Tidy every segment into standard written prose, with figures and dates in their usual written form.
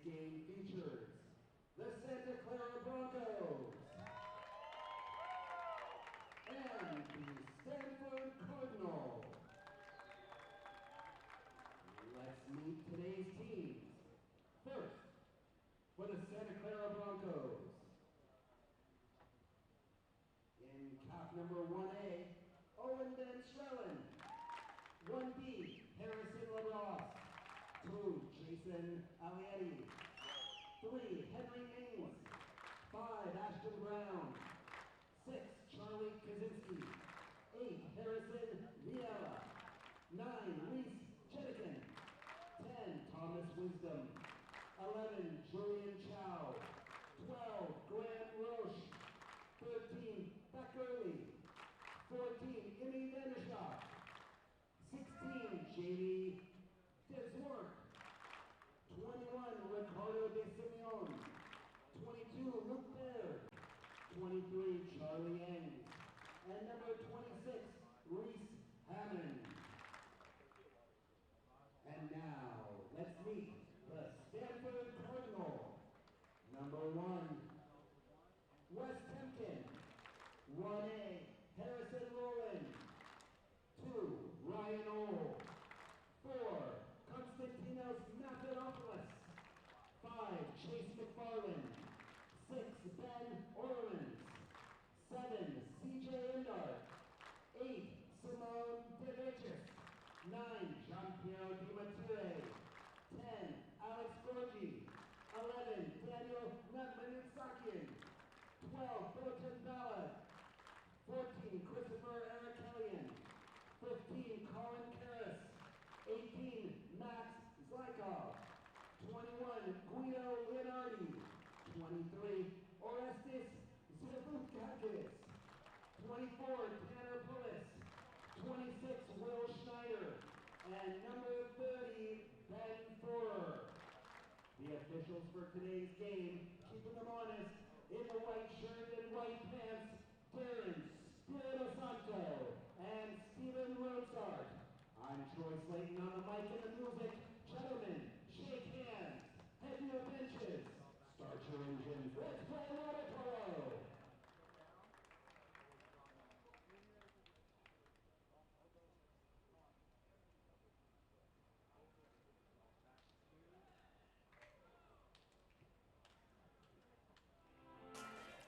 game features the Santa Clara Broncos and the Stanford Cardinals. Let's meet today's teams. First, for the Santa Clara Broncos. In cap number 1A, Overnght. 1B, Harrison LaBrosse. 2, Jason Alietti. 3, Henry Ames. 5, Ashton Brown. 6, Charlie Kaczynski. 8, Harrison Viella. 9, Reese Chenikin. 10, Thomas Wisdom. 11, Julian Chow. 12, Grant Roche. 13, Beck Early. 14, Emmy Vandershoff. 16, Jamie Deswork. 21, Ricardo De Simeon. 22, Luke Baird. 23, Charlie Yang. And number 26, Reese Hammond. And now, let's meet the Stanford Cardinal. Number 1, Wes Temkin. 1A, Harrison Rowland. 2, Ryan Ohl. 4, Konstantinos Mathadopoulos. 5, Chase McFarland. 6, Ben Orleans. 7, CJ Endart. 8, Simone DeVicis. 9, Jean-Pierre Dimatire. 10, Alex Gorgi. 11, Daniel Natmanitsakian. 12, Botan Ballard. 14, Christopher Erikellian. 15, Colin Karras. 18, Max Zykov. 21, Guido Leonardi. 23, Orestes Zerbutkakis. 24, Tanner Pullis. 26, Will Schneider. And number 30, Ben Forer. The officials for today's game, keeping them honest, in the white shirt and white pants, Darren Spirito Santo and Stephen Rosart. I'm Troy Slayton on the mic and the music. Gentlemen, shake hands, head to your benches, start your engines, let's play water polo.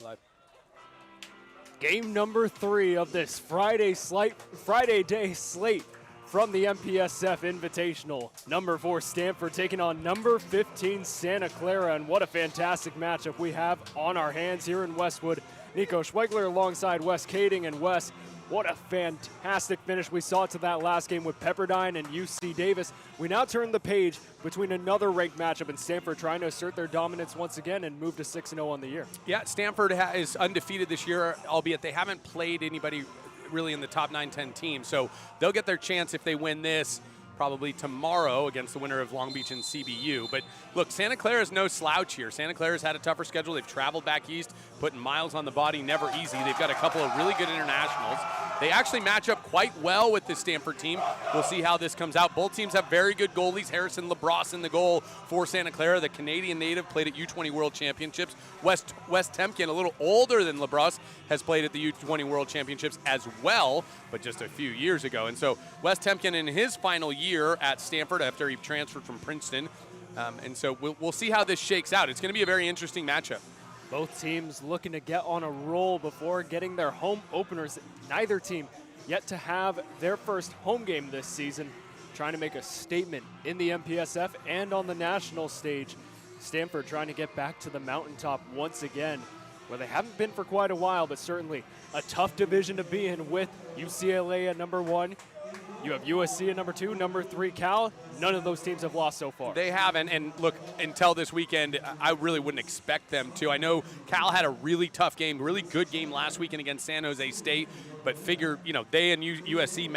Live. Game number 3 of this Friday day slate from the MPSF Invitational. Number 4 Stanford taking on number 15 Santa Clara, and what a fantastic matchup we have on our hands here in Westwood. Nico Schwegler alongside Wes Kading, and Wes, what a fantastic finish we saw to that last game with Pepperdine and UC Davis. We now turn the page between another ranked matchup and Stanford trying to assert their dominance once again and move to 6-0 on the year. Yeah, Stanford is undefeated this year, albeit they haven't played anybody really in the top 9-10 teams. So they'll get their chance if they win this probably tomorrow against the winner of Long Beach and CBU. But look, Santa Clara is no slouch here. Santa Clara's had a tougher schedule. They've traveled back east, putting miles on the body, never easy. They've got a couple of really good internationals. They actually match up quite well with this Stanford team. We'll see how this comes out. Both teams have very good goalies. Harrison LaBrosse in the goal for Santa Clara. The Canadian native played at U20 World Championships. Wes Temkin, a little older than LaBrosse, has played at the U20 World Championships as well, but just a few years ago. And so Wes Temkin in his final year at Stanford after he transferred from Princeton. And so we'll see how this shakes out. It's going to be a very interesting matchup. Both teams looking to get on a roll before getting their home openers. Neither team yet to have their first home game this season, trying to make a statement in the MPSF and on the national stage. Stanford trying to get back to the mountaintop once again, where they haven't been for quite a while, but certainly a tough division to be in with UCLA at number 1. You have USC at number 2, number 3 Cal. None of those teams have lost so far. They haven't, and look, until this weekend, I really wouldn't expect them to. I know Cal had a really tough game, really good game last weekend against San Jose State, but figure, they and USC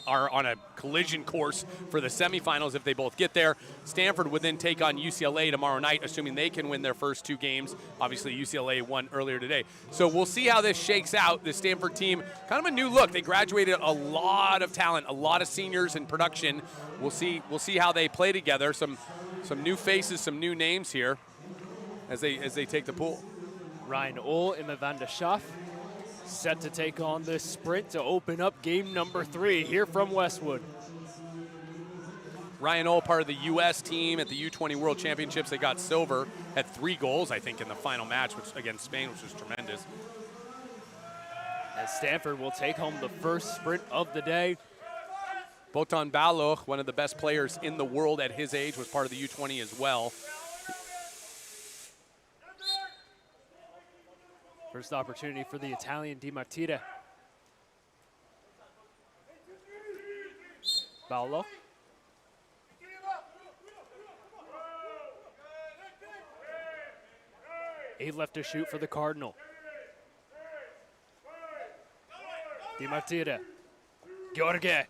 are on a collision course for the semifinals if they both get there. Stanford would then take on UCLA tomorrow night, assuming they can win their first 2 games. Obviously, UCLA won earlier today. So we'll see how this shakes out. The Stanford team, kind of a new look. They graduated a lot of talent, a lot of seniors in production. We'll see how they play together. Some Some new faces, some new names here as they take the pool. Ryan Ohl and Van der Schaaf set to take on this sprint to open up game number 3 here from Westwood. Ryan Ohl, part of the U.S. team at the U20 World Championships. They got silver, had 3 goals, I think, in the final match which against Spain, which was tremendous. As Stanford will take home the first sprint of the day. Botan Baloch, one of the best players in the world at his age, was part of the U20 as well. First opportunity for the Italian Di Martire. Baloch. Eight left to shoot for the Cardinal. Di Martire. Gheorghe.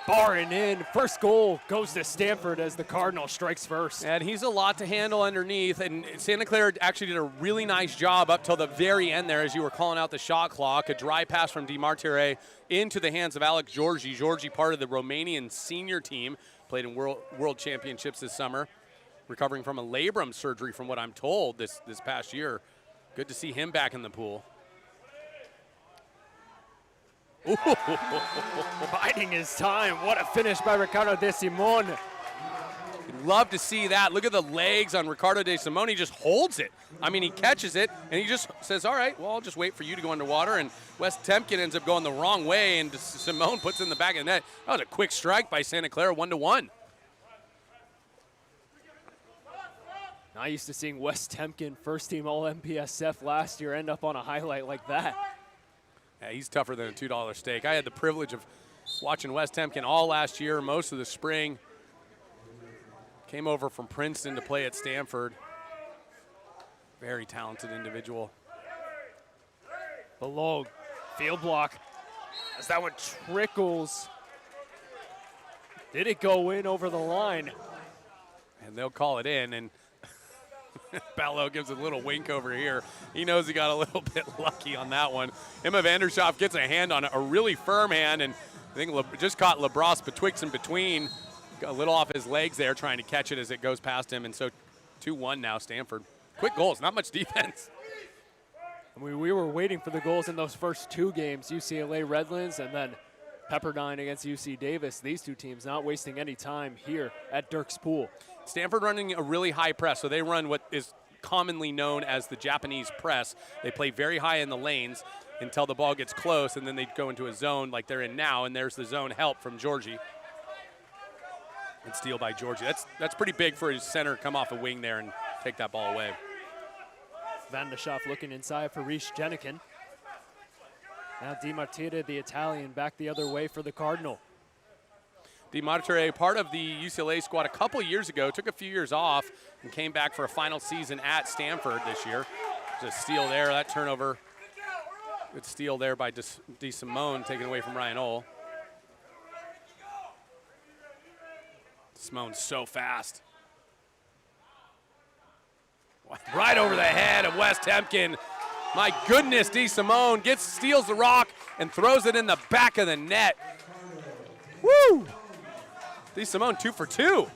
Barring in. First goal goes to Stanford as the Cardinal strikes first. And he's a lot to handle underneath. And Santa Clara actually did a really nice job up till the very end there as you were calling out the shot clock. A dry pass from Di Martire into the hands of Alex Georgi. Georgi, part of the Romanian senior team, played in World Championships this summer. Recovering from a labrum surgery from what I'm told this past year. Good to see him back in the pool. Biding his time. What a finish by Ricardo De Simone. Love to see that. Look at the legs on Ricardo De Simone. He just holds it. I mean, he catches it, and he just says, all right, well, I'll just wait for you to go underwater. And Wes Temkin ends up going the wrong way, and Simone puts it in the back of the net. That was a quick strike by Santa Clara, 1-1. Not used to seeing Wes Temkin, first team All MPSF last year, end up on a highlight like that. Yeah, he's tougher than a $2 steak. I had the privilege of watching Wes Temkin all last year, most of the spring. Came over from Princeton to play at Stanford. Very talented individual. Below, field block. As that one trickles. Did it go in over the line? And they'll call it in, and Ballo gives a little wink over here. He knows he got a little bit lucky on that one. Emma van der Schaaf gets a hand on it, a really firm hand, and I think just caught LeBras betwixt and between. Got a little off his legs there trying to catch it as it goes past him, and so 2-1 now Stanford. Quick goals, not much defense. We were waiting for the goals in those first 2 games, UCLA Redlands and then Pepperdine against UC Davis. These 2 teams not wasting any time here at Dirk's Pool. Stanford running a really high press, so they run what is commonly known as the Japanese press. They play very high in the lanes until the ball gets close, and then they go into a zone like they're in now, and there's the zone help from Georgi. And steal by Georgi. That's pretty big for his center to come off a wing there and take that ball away. Van der Schaaf looking inside for Reece Jenikin. Now Di Martire, the Italian, back the other way for the Cardinal. Di Martire, part of the UCLA squad a couple years ago, took a few years off and came back for a final season at Stanford this year. There's a steal there, that turnover. Good steal there by De Simone, taken away from Ryan Ohl. Simone's so fast. Right over the head of Wes Temkin. My goodness, De Simone steals the rock and throws it in the back of the net. Woo! De Simone 2 for 2.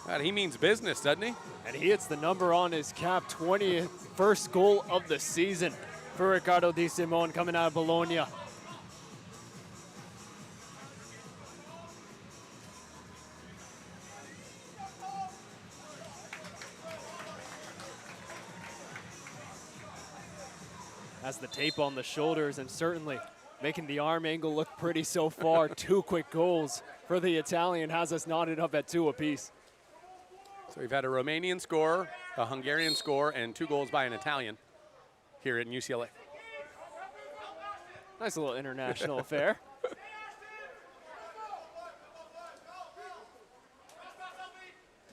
God, he means business, doesn't he? And he hits the number on his cap, 20th first goal of the season for Ricardo De Simone coming out of Bologna. Has the tape on the shoulders and certainly making the arm angle look pretty so far. 2 quick goals for the Italian has us knotted up at 2 apiece. So we've had a Romanian score, a Hungarian score, and 2 goals by an Italian here in UCLA. Nice little international affair.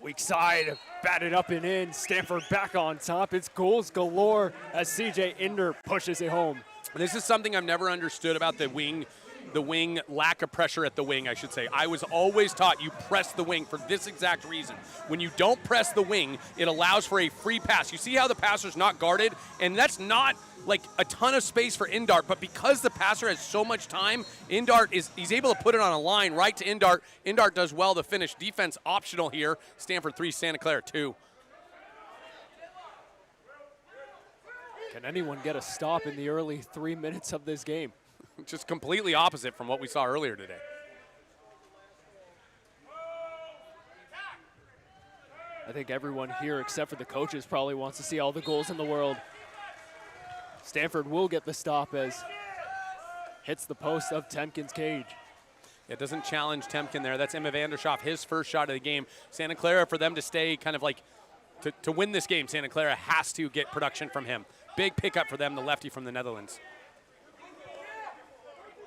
Weak side, batted up and in. Stanford back on top. It's goals galore as CJ Inder pushes it home. This is something I've never understood about the wing the wing, lack of pressure at the wing, I should say. I was always taught you press the wing for this exact reason. When you don't press the wing, it allows for a free pass. You see how the passer's not guarded? And that's not like a ton of space for Indart, but because the passer has so much time, he's able to put it on a line right to Indart. Indart does well to finish. Defense optional here. Stanford 3, Santa Clara 2. Can anyone get a stop in the early 3 minutes of this game? Just completely opposite from what we saw earlier today. I think everyone here except for the coaches probably wants to see all the goals in the world. Stanford will get the stop as hits the post of Temkin's cage. It doesn't challenge Temkin there. That's Emma Vandershoff, his first shot of the game. Santa Clara, for them to stay kind of like, to win this game, Santa Clara has to get production from him. Big pickup for them, the lefty from the Netherlands.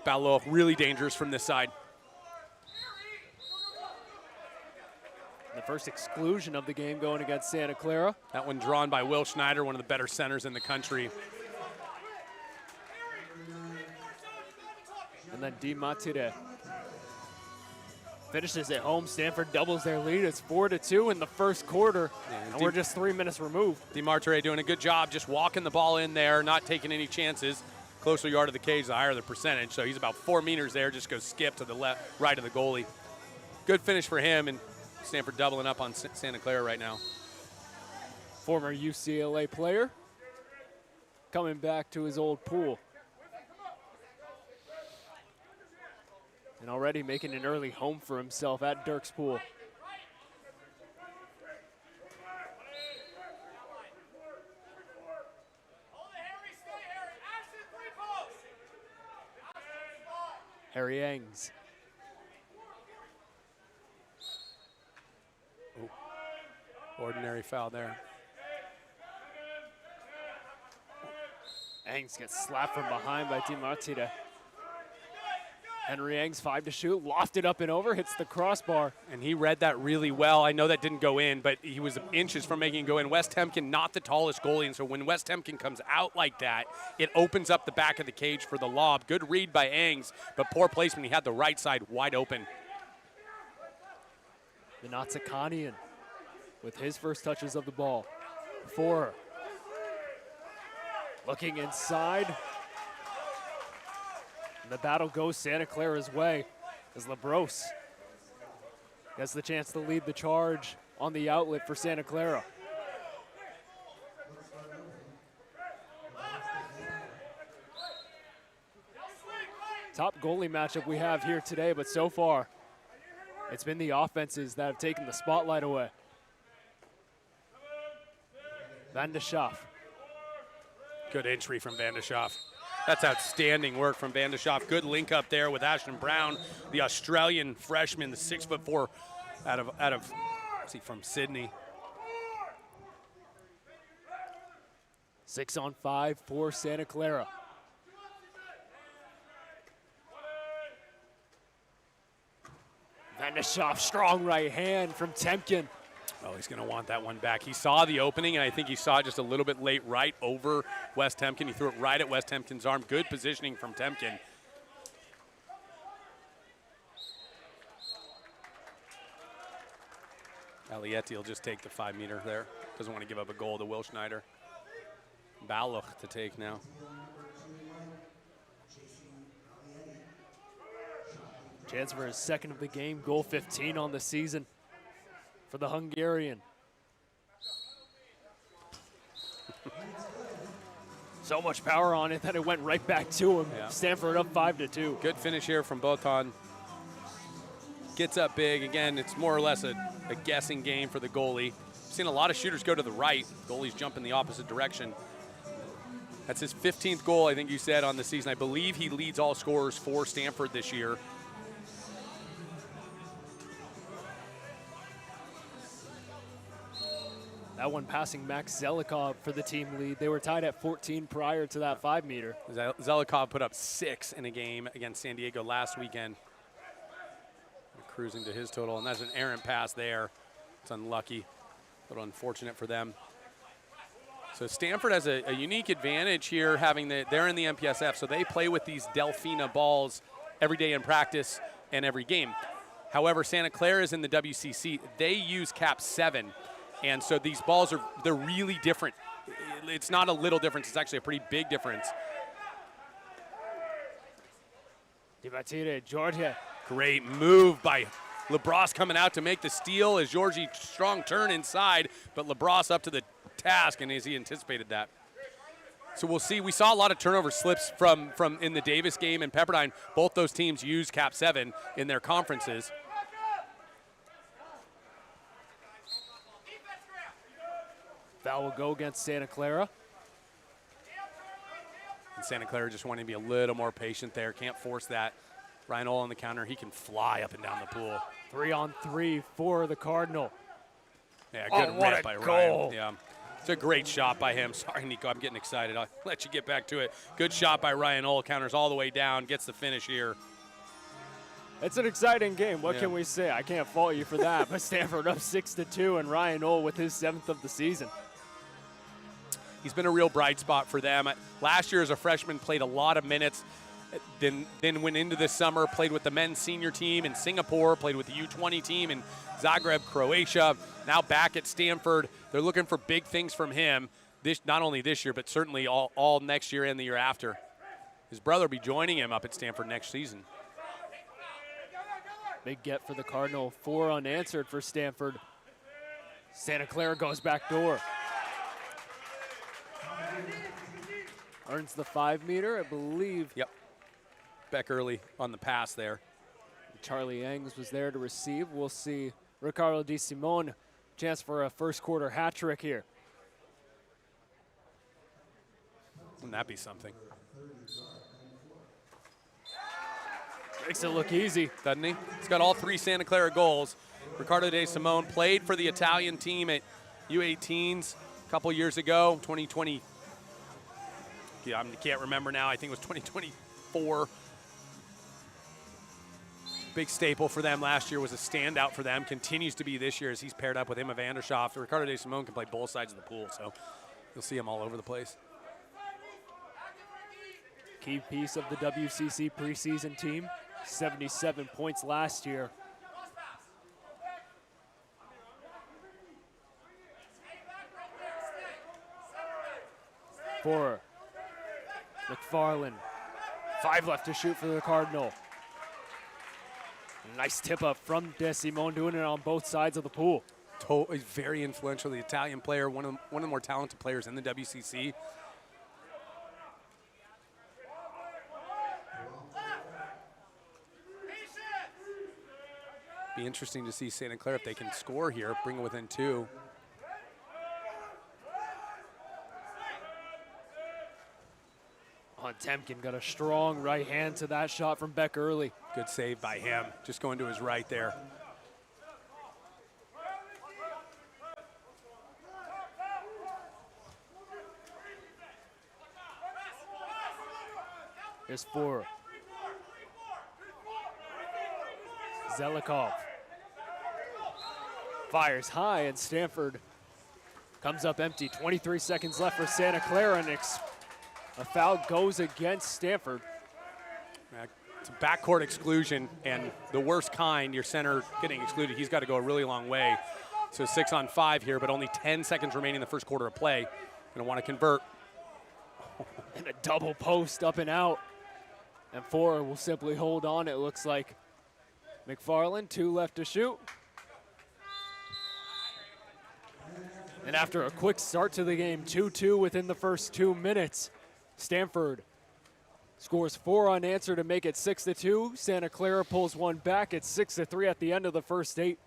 Ballo really dangerous from this side. The first exclusion of the game going against Santa Clara. That one drawn by Will Schneider, one of the better centers in the country. And then Di Matire finishes at home. Stanford doubles their lead. It's 4-2 in the first quarter, and we're just 3 minutes removed. Di Martire doing a good job just walking the ball in there, not taking any chances. Closer yard of the cage, the higher the percentage. So he's about 4 meters there, just goes skip to the left, right of the goalie. Good finish for him, and Stanford doubling up on Santa Clara right now. Former UCLA player coming back to his old pool. And already making an early home for himself at Dirk's Pool. Harry Engs. Ooh. Ordinary foul there. Engs gets slapped from behind by Di Martire. Henry Engs, 5 to shoot, lofted up and over, hits the crossbar. And he read that really well. I know that didn't go in, but he was inches from making it go in. Wes Temkin, not the tallest goalie, and so when Wes Temkin comes out like that, it opens up the back of the cage for the lob. Good read by Engs, but poor placement. He had the right side wide open. The Natsakanian with his first touches of the ball. 4. Looking inside. And the battle goes Santa Clara's way as LaBrosse gets the chance to lead the charge on the outlet for Santa Clara. Top goalie matchup we have here today, but so far it's been the offenses that have taken the spotlight away. Vandershoff. Good entry from Vandershoff. That's outstanding work from Vandershoff. Good link up there with Ashton Brown, the Australian freshman, the 6'4" out of from Sydney. 6 on 5 for Santa Clara. Vandershoff, strong right hand from Temkin. Oh, he's going to want that one back. He saw the opening, and I think he saw it just a little bit late right over Wes Temkin. He threw it right at Wes Temkin's arm. Good positioning from Temkin. Alietti will just take the 5 meter there. Doesn't want to give up a goal to Will Schneider. Balloch to take now. Chance for his second of the game, goal 15 on the season for the Hungarian. So much power on it that it went right back to him. Yeah. Stanford up 5-2. Good finish here from Botan. Gets up big. Again, it's more or less a guessing game for the goalie. Seen a lot of shooters go to the right. Goalies jump in the opposite direction. That's his 15th goal, I think you said, on the season. I believe he leads all scorers for Stanford this year. That one passing Max Zelikov for the team lead. They were tied at 14 prior to that 5 meter. Zelikov put up 6 in a game against San Diego last weekend. Cruising to his total, and that's an errant pass there. It's unlucky, a little unfortunate for them. So Stanford has a unique advantage here, having they're in the MPSF, so they play with these Delfina balls every day in practice and every game. However, Santa Clara is in the WCC. They use cap 7, and so these balls they're really different. It's not a little difference. It's actually a pretty big difference. Dibatire, Georgia. Great move by LaBrosse coming out to make the steal as Georgie strong turn inside, but LaBrosse up to the task, and as he anticipated that. So we'll see. We saw a lot of turnover slips from in the Davis game and Pepperdine. Both those teams use cap 7 in their conferences. Foul will go against Santa Clara. And Santa Clara just wanting to be a little more patient there. Can't force that. Ryan Ole on the counter. He can fly up and down the pool. 3-on-3 for the Cardinal. Yeah, good rip by Ryan. Yeah, it's a great shot by him. Sorry, Nico, I'm getting excited. I'll let you get back to it. Good shot by Ryan Ole. Counters all the way down. Gets the finish here. It's an exciting game. What can we say? I can't fault you for that. But Stanford up 6-2, and Ryan Ole with his 7th of the season. He's been a real bright spot for them. Last year as a freshman, played a lot of minutes. Then went into this summer, played with the men's senior team in Singapore, played with the U20 team in Zagreb, Croatia. Now back at Stanford. They're looking for big things from him, not only this year, but certainly all next year and the year after. His brother will be joining him up at Stanford next season. Big get for the Cardinal, 4 unanswered for Stanford. Santa Clara goes back door. Earns the 5-meter, I believe. Yep. Beck early on the pass there. Charlie Yangs was there to receive. We'll see Ricardo Di Simone, chance for a first quarter hat trick here. Wouldn't that be something? Makes it look easy. Doesn't he? He's got all 3 Santa Clara goals. Ricardo Di Simone played for the Italian team at U18s a couple years ago, 2020. Yeah, I can't remember now. I think it was 2024. Big staple for them last year, was a standout for them. Continues to be this year as he's paired up with Emma Vandershoff. Ricardo Di Simone can play both sides of the pool, so you'll see him all over the place. Key piece of the WCC preseason team, 77 points last year. For McFarland, 5 left to shoot for the Cardinal. Nice tip up from De Simone, doing it on both sides of the pool. He's very influential, the Italian player, one of the more talented players in the WCC. Be interesting to see Santa Clara if they can score here, bring it within 2. Temkin got a strong right hand to that shot from Beck early. Good save by him, just going to his right there. Here's 4. Zelikov fires high, and Stanford comes up empty. 23 seconds left for Santa Clara, and a foul goes against Stanford. It's a backcourt exclusion, and the worst kind, your center getting excluded. He's got to go a really long way. So 6-on-5 here, but only 10 seconds remaining in the first quarter of play. Going to want to convert. And a double post up and out. And 4 will simply hold on, it looks like. McFarland, 2 left to shoot. And after a quick start to the game, 2-2 within the first 2 minutes, Stanford scores 4 unanswered to make it 6-2. Santa Clara pulls one back. It's 6-3 at the end of the first 8.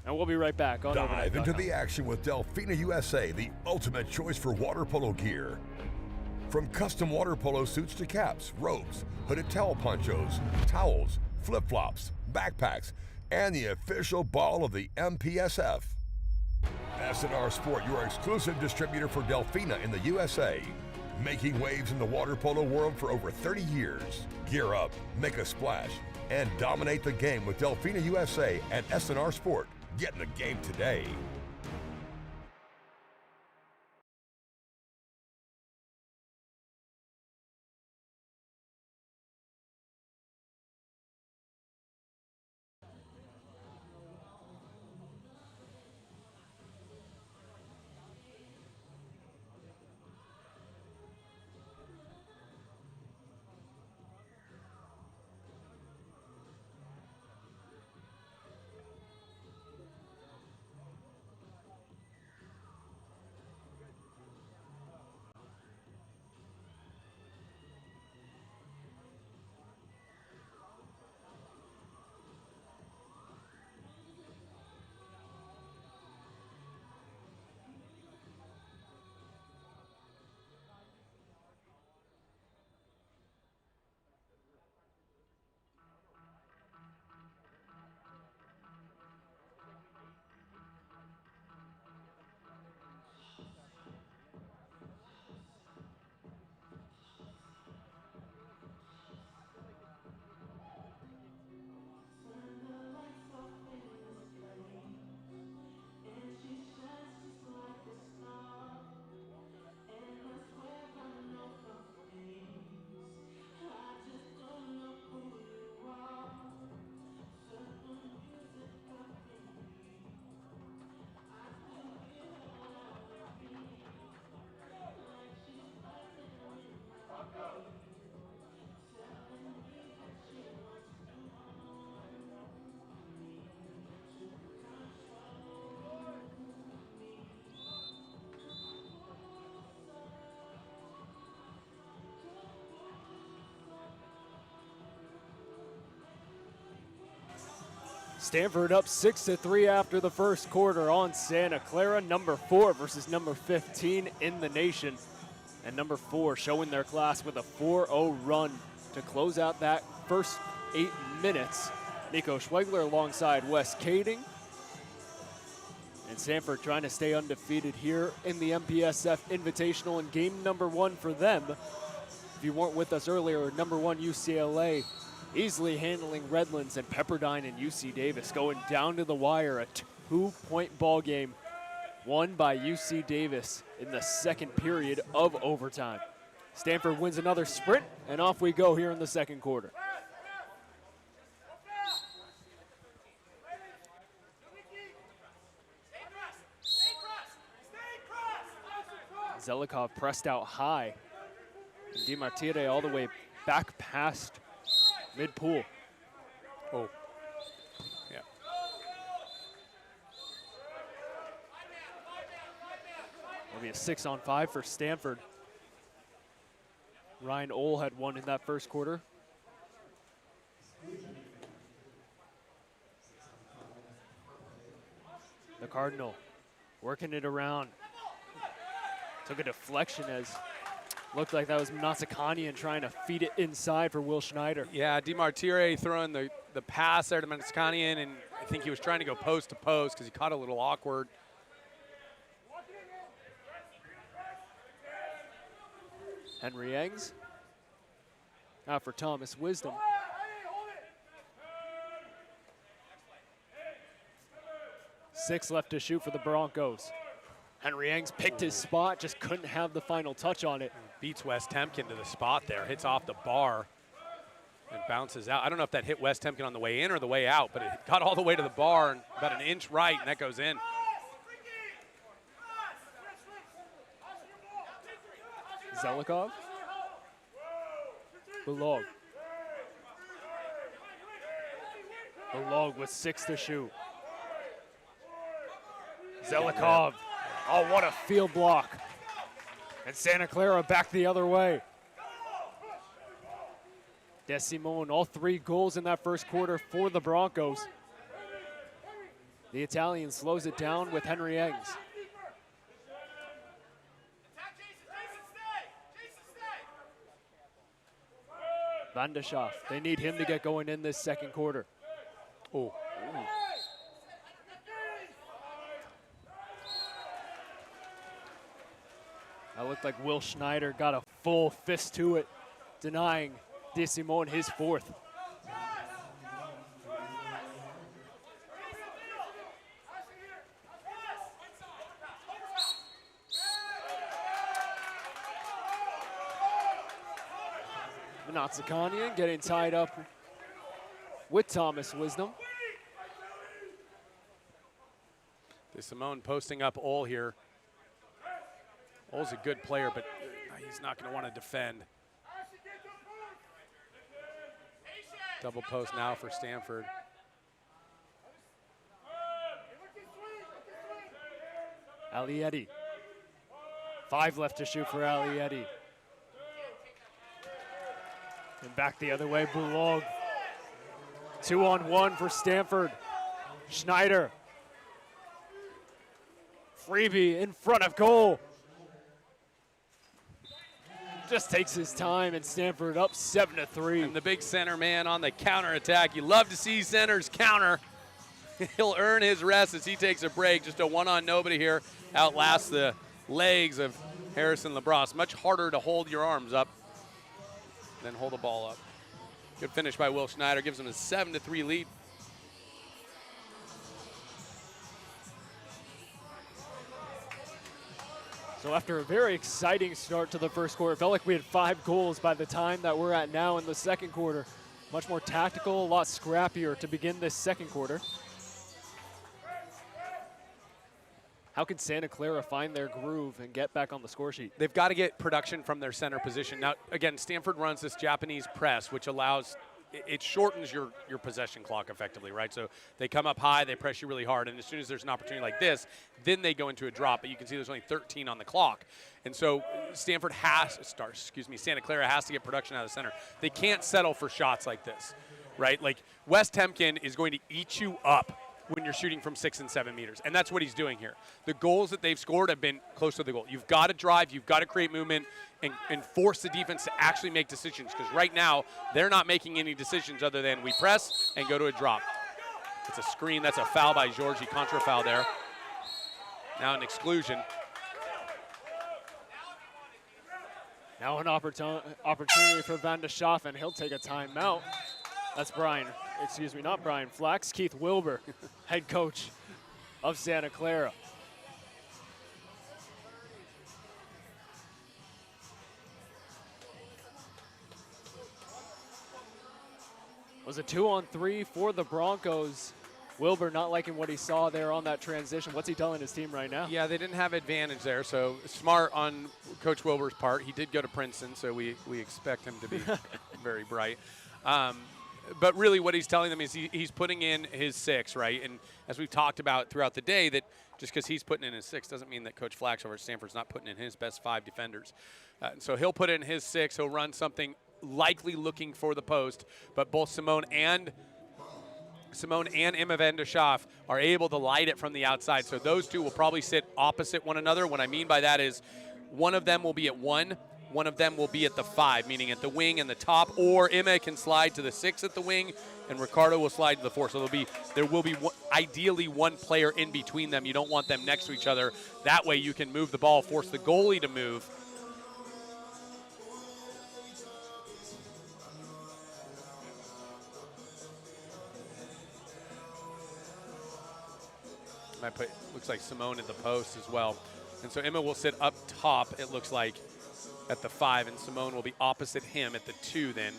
And we'll be right back on Dive into the action with Delfina USA, the ultimate choice for water polo gear. From custom water polo suits to caps, robes, hooded towel ponchos, towels, flip-flops, backpacks, and the official ball of the MPSF. SNR Sport, your exclusive distributor for Delfina in the USA. Making waves in the water polo world for over 30 years. Gear up, make a splash, and dominate the game with Delfina USA and SNR Sport. Get in the game today. Stanford up 6-3 after the first quarter on Santa Clara. Number 4 versus number 15 in the nation. And number 4 showing their class with a 4-0 run to close out that first 8 minutes. Nico Schwegler alongside Wes Kading. And Stanford trying to stay undefeated here in the MPSF Invitational in game number 1 for them. If you weren't with us earlier, number 1 UCLA easily handling Redlands and Pepperdine and UC Davis, going down to the wire, a 2-point ball game won by UC Davis in the second period of overtime. Stanford wins another sprint, and off we go here in the second quarter. Zelikov pressed out high. And DiMartire all the way back past mid-pool. Oh, yeah. It'll be a 6-on-5 for Stanford. Ryan Ohl had one in that first quarter. The Cardinal working it around. Took a deflection as looked like that was Matsakanian trying to feed it inside for Will Schneider. Yeah, DiMartire throwing the pass there to Matsakanian, and I think he was trying to go post to post because he caught a little awkward. Henry Eggs. Out for Thomas Wisdom. Six left to shoot for the Broncos. Henry Eggs picked his spot, just couldn't have the final touch on it. Beats Wes Temkin to the spot there, hits off the bar and bounces out. I don't know if that hit Wes Temkin on the way in or the way out, but it got all the way to the bar and about an inch right, and that goes in. Zelikov. Bulog. Bulog with 6 to shoot. Zelikov. Oh, what a field block. And Santa Clara back the other way. DeSimone, all 3 goals in that first quarter for the Broncos. The Italian slows it down with Henry Eggs. Van de Schaaf, they need him to get going in this second quarter. Oh. That looked like Will Schneider got a full fist to it, denying DeSimone his 4th. Natsakanian getting tied up with Thomas Wisdom. DeSimone posting up Ohl here. Ohl's a good player, but he's not going to want to defend. Double post now for Stanford. Alietti. 5 left to shoot for Alietti. And back the other way, Bulog. 2-on-1 for Stanford. Schneider. Freebie in front of goal. Just takes his time, and Stanford up 7-3. And the big center man on the counterattack. You love to see centers counter. He'll earn his rest as he takes a break. Just a one-on nobody here. Outlasts the legs of Harrison LaBrosse. Much harder to hold your arms up than hold the ball up. Good finish by Will Schneider. Gives him a 7-3 lead. So after a very exciting start to the first quarter, it felt like we had 5 goals by the time that we're at now in the second quarter. Much more tactical, a lot scrappier to begin this second quarter. How can Santa Clara find their groove and get back on the score sheet? They've got to get production from their center position. Now, again, Stanford runs this Japanese press, which allows, it shortens your possession clock effectively, right? So they come up high, they press you really hard, and as soon as there's an opportunity like this, then they go into a drop, but you can see there's only 13 on the clock. And so Santa Clara has to get production out of the center. They can't settle for shots like this. right? Like Wes Temkin is going to eat you up when you're shooting from 6 and 7 meters, and that's what he's doing here. The goals that they've scored have been close to the goal. You've got to drive, you've got to create movement, and force the defense to actually make decisions, because right now they're not making any decisions other than we press and go to a drop. It's a screen. That's a foul by Georgie, contra foul there. Now an exclusion. Now an opportunity for Van de Schaffen. He'll take a timeout. That's not Brian Flax, Keith Wilbur, head coach of Santa Clara. It was a 2-on-3 for the Broncos. Wilbur not liking what he saw there on that transition. What's he telling his team right now? Yeah, they didn't have advantage there, so smart on Coach Wilbur's part. He did go to Princeton, so we expect him to be very bright. But really what he's telling them is he's putting in his 6, right? And as we've talked about throughout the day, that just because he's putting in his 6 doesn't mean that Coach Flax over at Stanford's not putting in his best 5 defenders. So he'll put in his 6. He'll run something likely looking for the post, but both Simone and Emma Van de Schaff are able to light it from the outside. So those two will probably sit opposite one another. What I mean by that is one of them will be at 1, one of them will be at the 5, meaning at the wing and the top, or Emma can slide to the 6 at the wing, and Ricardo will slide to the 4. So there will be ideally one player in between them. You don't want them next to each other. That way you can move the ball, force the goalie to move. Looks like Simone at the post as well. And so Emma will sit up top, it looks like, at the 5, and Simone will be opposite him at the 2 then.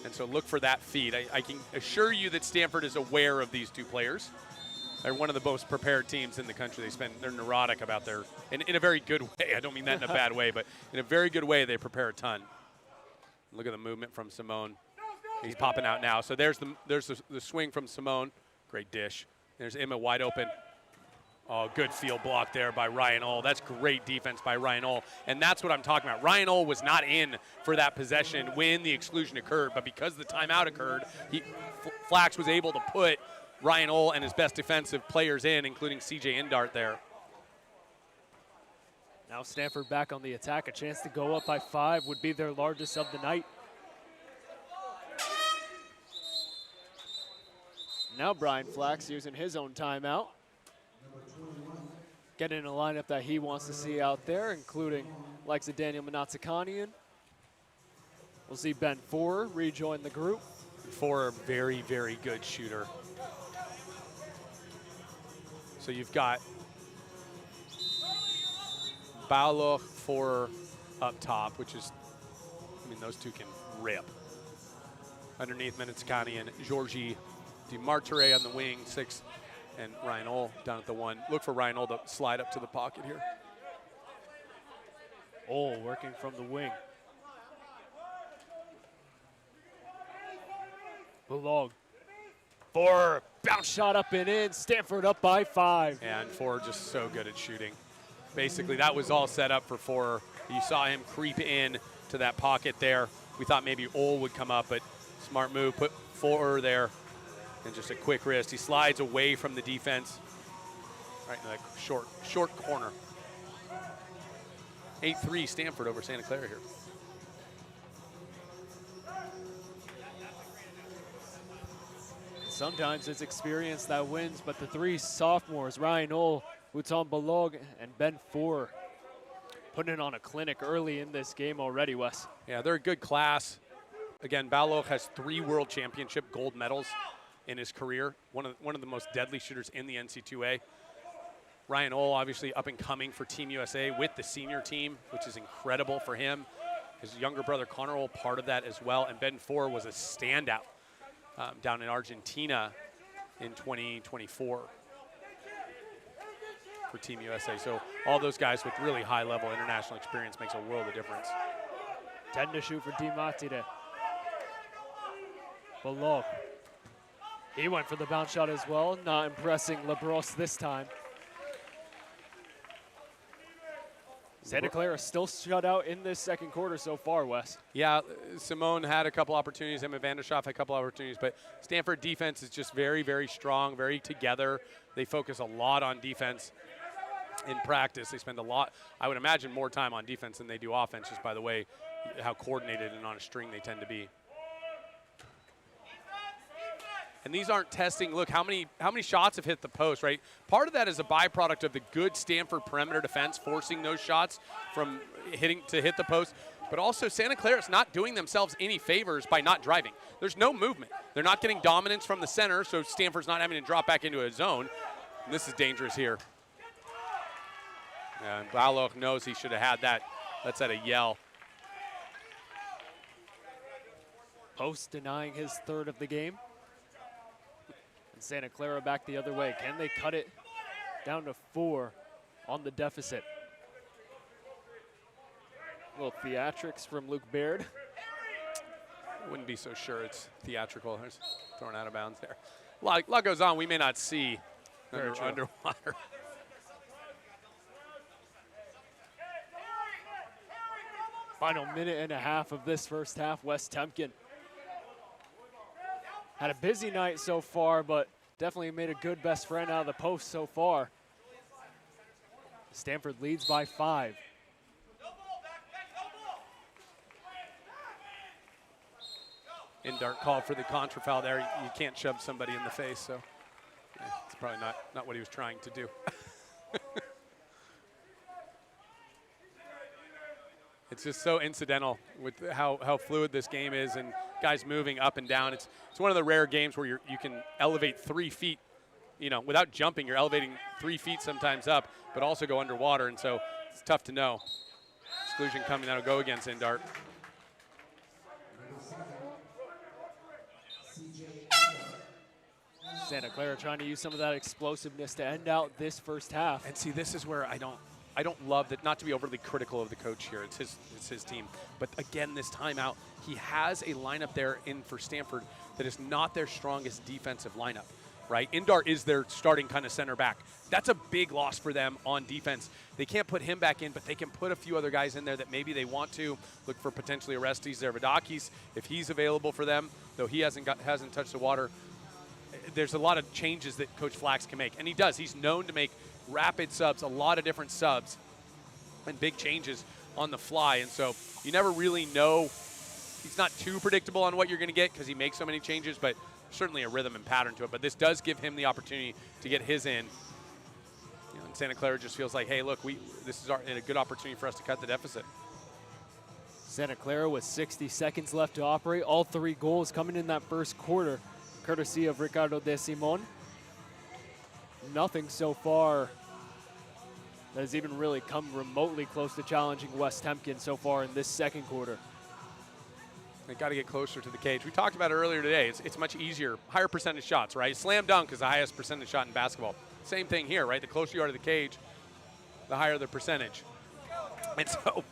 And so look for that feed. I can assure you that Stanford is aware of these two players. They're one of the most prepared teams in the country. They're neurotic about in a very good way. I don't mean that in a bad way, but in a very good way, they prepare a ton. Look at the movement from Simone. He's popping out now. So there's the swing from Simone. Great dish. There's Emma wide open. Oh, good field block there by Ryan Ohl. That's great defense by Ryan Ohl. And that's what I'm talking about. Ryan Ohl was not in for that possession when the exclusion occurred, but because the timeout occurred, Flax was able to put Ryan Ohl and his best defensive players in, including CJ Indart there. Now Stanford back on the attack. A chance to go up by 5 would be their largest of the night. Now Brian Flax using his own timeout. Getting a lineup that he wants to see out there, including likes of Daniel Manatsakanian. We'll see Ben Forer rejoin the group. Forer, very, very good shooter. So you've got Bauloch, Forer up top, which is, those two can rip. Underneath Manatsakanian, Georgie DiMartire on the wing, 6. And Ryan Ohl down at the 1. Look for Ryan Ohl to slide up to the pocket here. Ohl working from the wing. Belong. Forer, bounce shot up and in. Stanford up by 5. And Forer just so good at shooting. Basically, that was all set up for Forer. You saw him creep in to that pocket there. We thought maybe Ohl would come up, but smart move. Put Forer there. And just a quick wrist. He slides away from the defense. Right in that short corner. 8-3 Stanford over Santa Clara here. Sometimes it's experience that wins, but the 3 sophomores, Ryan Ohl, Wouton Balog, and Ben Forer, putting it on a clinic early in this game already, Wes. Yeah, they're a good class. Again, Bauloch has 3 World Championship gold medals in his career, one of the most deadly shooters in the NC2A. Ryan Ohl, obviously up and coming for Team USA with the senior team, which is incredible for him. His younger brother Connor Ohl, part of that as well. And Ben Forer was a standout down in Argentina in 2024 for Team USA. So all those guys with really high-level international experience makes a world of difference. 10 to shoot for DiMartire. Balog. He went for the bounce shot as well, not impressing LaBrosse this time. Santa Clara still shut out in this second quarter so far, Wes. Yeah, Simone had a couple opportunities. Emma Vandershoff had a couple opportunities, but Stanford defense is just very, very strong, very together. They focus a lot on defense in practice. They spend a lot, I would imagine, more time on defense than they do offense, just by the way how coordinated and on a string they tend to be. And these aren't testing. Look, how many shots have hit the post, right? Part of that is a byproduct of the good Stanford perimeter defense, forcing those shots from hit the post. But also Santa Clara's not doing themselves any favors by not driving. There's no movement. They're not getting dominance from the center, so Stanford's not having to drop back into a zone. And this is dangerous here. And Balogh knows he should have had that. Let's at a yell. Post denying his third of the game. And Santa Clara back the other way. Can they cut it down to 4 on the deficit? A little theatrics from Luke Baird. I wouldn't be so sure it's theatrical. There's thrown out of bounds there. A lot goes on we may not see underwater. Final minute and a half of this first half. Wes Temkin had a busy night so far, but definitely made a good best friend out of the post so far. Stanford leads by 5. Indart called for the contra foul there. You can't shove somebody in the face, so yeah, it's probably not what he was trying to do. It's just so incidental with how fluid this game is and guys moving up and down. It's one of the rare games where you can elevate 3 feet, without jumping. You're elevating 3 feet sometimes up, but also go underwater, and so it's tough to know. Exclusion coming, that'll go against Indart. Santa Clara trying to use some of that explosiveness to end out this first half. And see, this is where I don't love that, not to be overly critical of the coach here. It's his team. But again, this timeout, he has a lineup there in for Stanford that is not their strongest defensive lineup, right? Indart is their starting kind of center back. That's a big loss for them on defense. They can't put him back in, but they can put a few other guys in there that maybe they want to. Look for potentially Orestes Zervadakis if he's available for them, though he hasn't touched the water. There's a lot of changes that Coach Flax can make, and he does. He's known to make rapid subs, a lot of different subs, and big changes on the fly. And so you never really know. He's not too predictable on what you're going to get because he makes so many changes, but certainly a rhythm and pattern to it. But this does give him the opportunity to get his in. And Santa Clara just feels like, hey, look, this is a good opportunity for us to cut the deficit. Santa Clara with 60 seconds left to operate. All 3 goals coming in that first quarter, courtesy of Ricardo De Simon. Nothing so far that has even really come remotely close to challenging Wes Temkin so far in this second quarter. They got to get closer to the cage. We talked about it earlier today. It's much easier, higher percentage shots, right? Slam dunk is the highest percentage shot in basketball. Same thing here, right? The closer you are to the cage, the higher the percentage. And so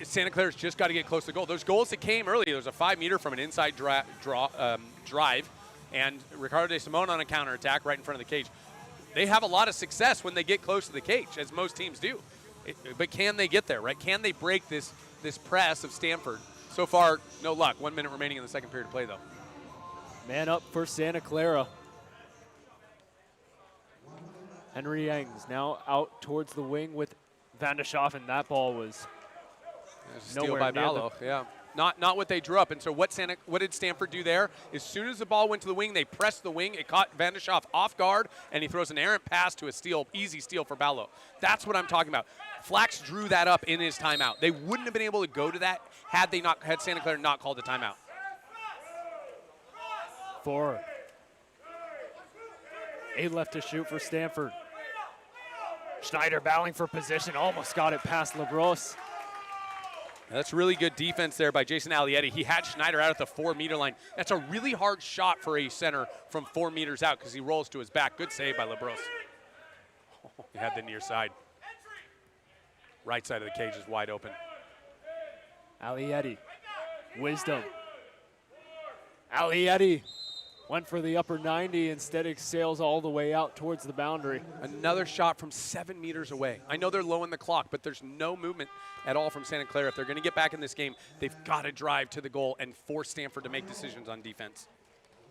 Santa Clara's just got to get close to the goal. Those goals that came earlier, there was a 5-meter from an inside drive, and Ricardo De Simon on a counterattack right in front of the cage. They have a lot of success when they get close to the cage, as most teams do. But can they get there, right? Can they break this press of Stanford? So far, no luck. 1 minute remaining in the second period of play, though. Man up for Santa Clara. Henry Yangs now out towards the wing with Vandeshoff, and that ball was steal by Balogh, yeah. Not what they drew up. And so what did Stanford do there? As soon as the ball went to the wing, they pressed the wing. It caught Vandeshoff off guard, and he throws an errant pass to a steal, easy steal for Balogh. That's what I'm talking about. Flax drew that up in his timeout. They wouldn't have been able to go to that had Santa Clara not called the timeout. 4. 8 left to shoot for Stanford. Schneider battling for position, almost got it past LaBrosse. That's really good defense there by Jason Alietti. He had Schneider out at the 4-meter line. That's a really hard shot for a center from 4 meters out because he rolls to his back. Good save by LaBrosse. Oh, he had the near side. Right side of the cage is wide open. Alietti, Wisdom. Alietti Went for the upper 90, instead it sails all the way out towards the boundary. Another shot from 7 meters away. I know they're low in the clock, but there's no movement at all from Santa Clara. If they're going to get back in this game, they've got to drive to the goal and force Stanford to make decisions on defense.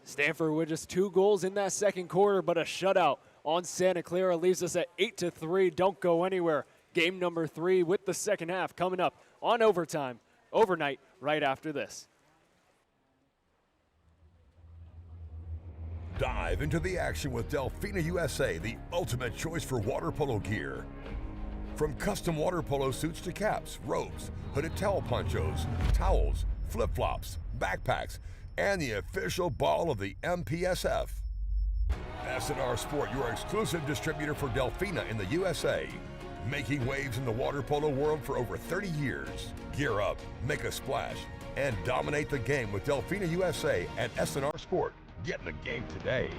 Stanford with just 2 goals in that second quarter, but a shutout on Santa Clara leaves us at 8-3. Don't go anywhere. Game number 3 with the second half coming up on Overtime. Overnght right after this. Dive into the action with Delfina USA, the ultimate choice for water polo gear. From custom water polo suits to caps, ropes, hooded towel ponchos, towels, flip-flops, backpacks, and the official ball of the MPSF. S&R Sport, your exclusive distributor for Delfina in the USA. Making waves in the water polo world for over 30 years. Gear up, make a splash, and dominate the game with Delfina USA and S&R Sport. Get in the game today.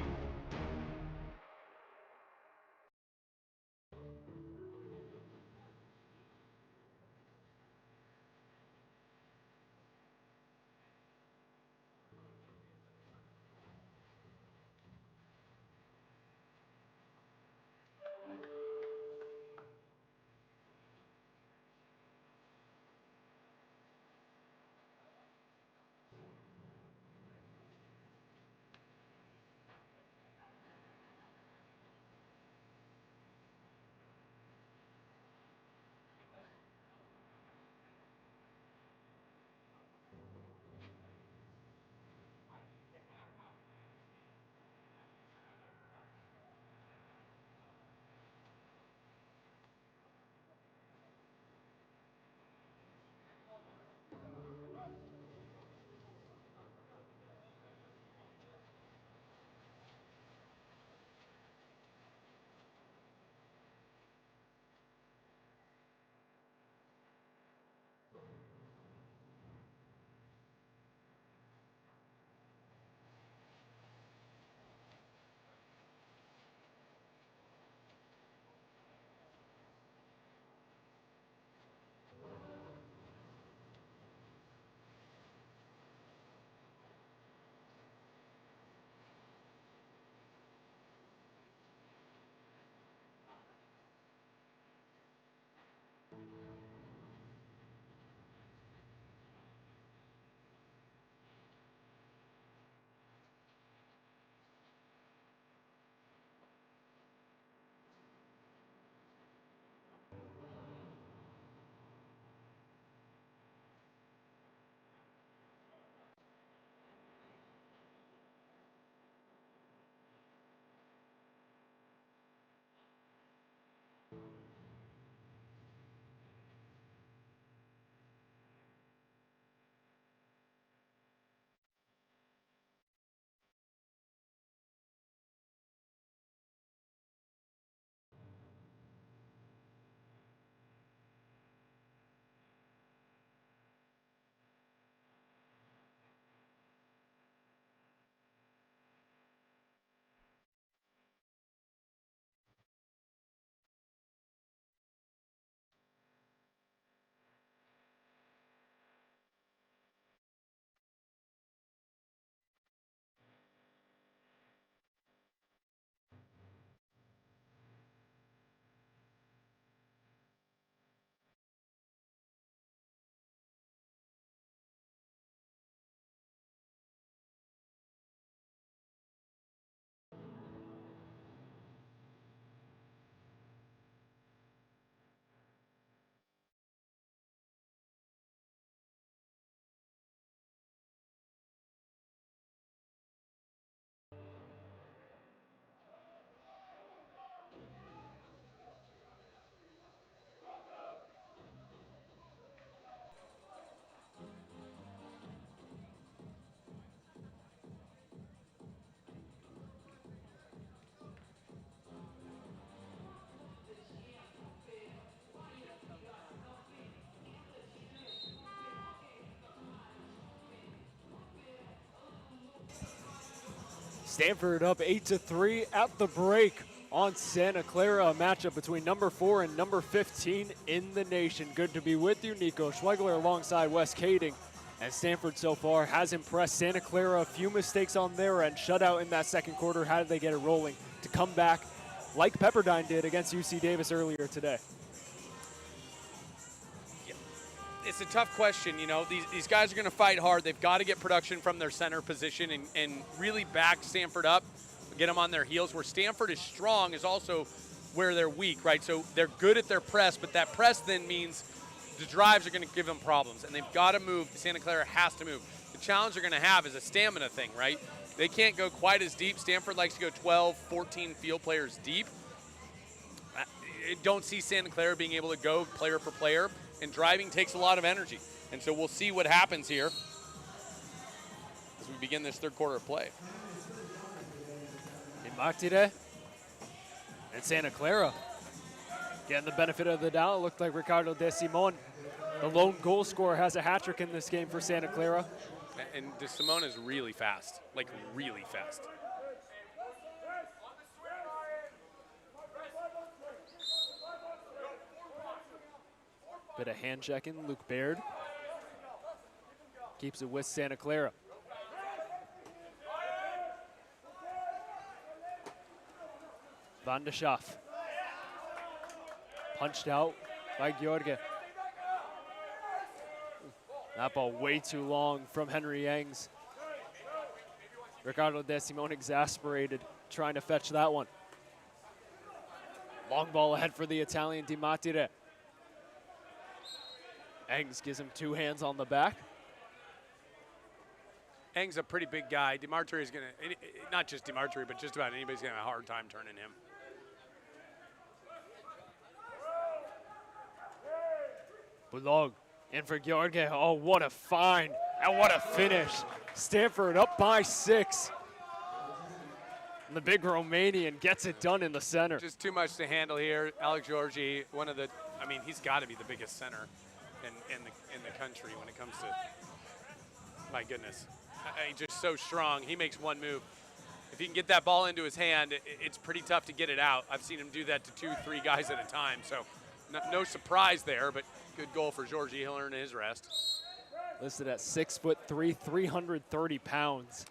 Stanford up 8-3 at the break on Santa Clara, a matchup between number 4 and number 15 in the nation. Good to be with you. Nico Schwegler alongside Wes Kading And Stanford so far has impressed Santa Clara. A few mistakes on their end. Shutout in that second quarter. How did they get it rolling to come back like Pepperdine did against UC Davis earlier today? It's a tough question. You know, these guys are going to fight hard. They've got to get production from their center position and really back Stanford up, get them on their heels. Where Stanford is strong is also where they're weak, right? So they're good at their press, but that press then means the drives are going to give them problems, and they've got to move. Santa Clara has to move. The challenge they're going to have is a stamina thing, right? They can't go quite as deep. Stanford likes to go 12, 14 field players deep. I don't see Santa Clara being able to go player for player, and driving takes a lot of energy. And so we'll see what happens here as we begin this third quarter of play. Dimartire and Santa Clara getting the benefit of the doubt. It looked like Ricardo De Simon, the lone goal scorer, has a hat trick in this game for Santa Clara. And De Simon is really fast, like really fast. Bit of hand checking. Luke Baird keeps it with Santa Clara. Van de Schaaf. Punched out by George. That ball way too long from Henry Yangs. Ricardo De Simon exasperated trying to fetch that one. Long ball ahead for the Italian Dimartire. Yangs gives him two hands on the back. Eng's a pretty big guy. Dimartire is going to, not just Dimartire, but just about anybody's going to have a hard time turning him. Bulog in for George. Oh, what a find and what a finish. Stanford up by 6. And the big Romanian gets it done in the center. Just too much to handle here. Alex Georgi, one of the, I mean, he's got to be the biggest center in the country when it comes to, my goodness. He's just so strong. He makes one move. If he can get that ball into his hand, it's pretty tough to get it out. I've seen him do that to 2, 3 guys at a time. So no surprise there, but good goal for Georgie. He'll earn his rest. Listed at 6'3", 330 pounds.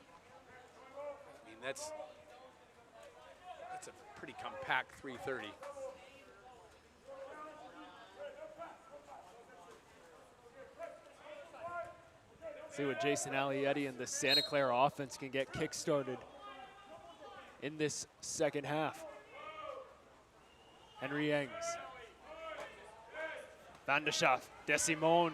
I mean, that's a pretty compact 330. See what Jason Alietti and the Santa Clara offense can get kick-started in this second half. Henry Yangs. Van de Schaaf, De Simon.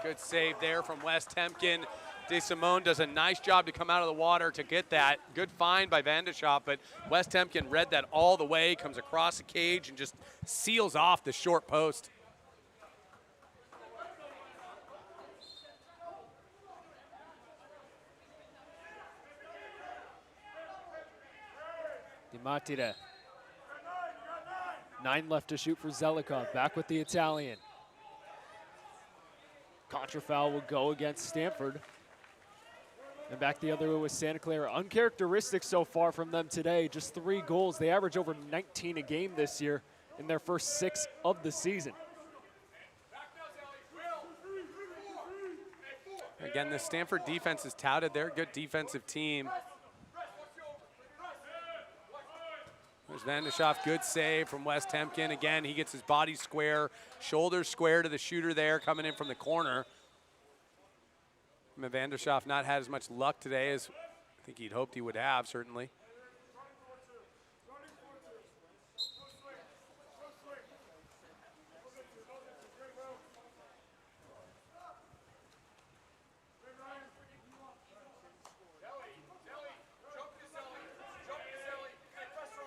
Good save there from Wes Temkin. De Simon does a nice job to come out of the water to get that. Good find by Van de Schaaf, but Wes Temkin read that all the way, comes across the cage and just seals off the short post. Dimartire. 9 left to shoot for Zelikov. Back with the Italian. Contra foul will go against Stanford. And back the other way with Santa Clara. Uncharacteristic so far from them today. Just 3 goals. They average over 19 a game this year in their first 6 of the season. Again, the Stanford defense is touted. They're a good defensive team. There's Van de Schaaf, good save from Wes Temkin. Again, he gets his body square, shoulders square to the shooter there, coming in from the corner. I mean, Van de Schaaf not had as much luck today as I think he'd hoped he would have, certainly.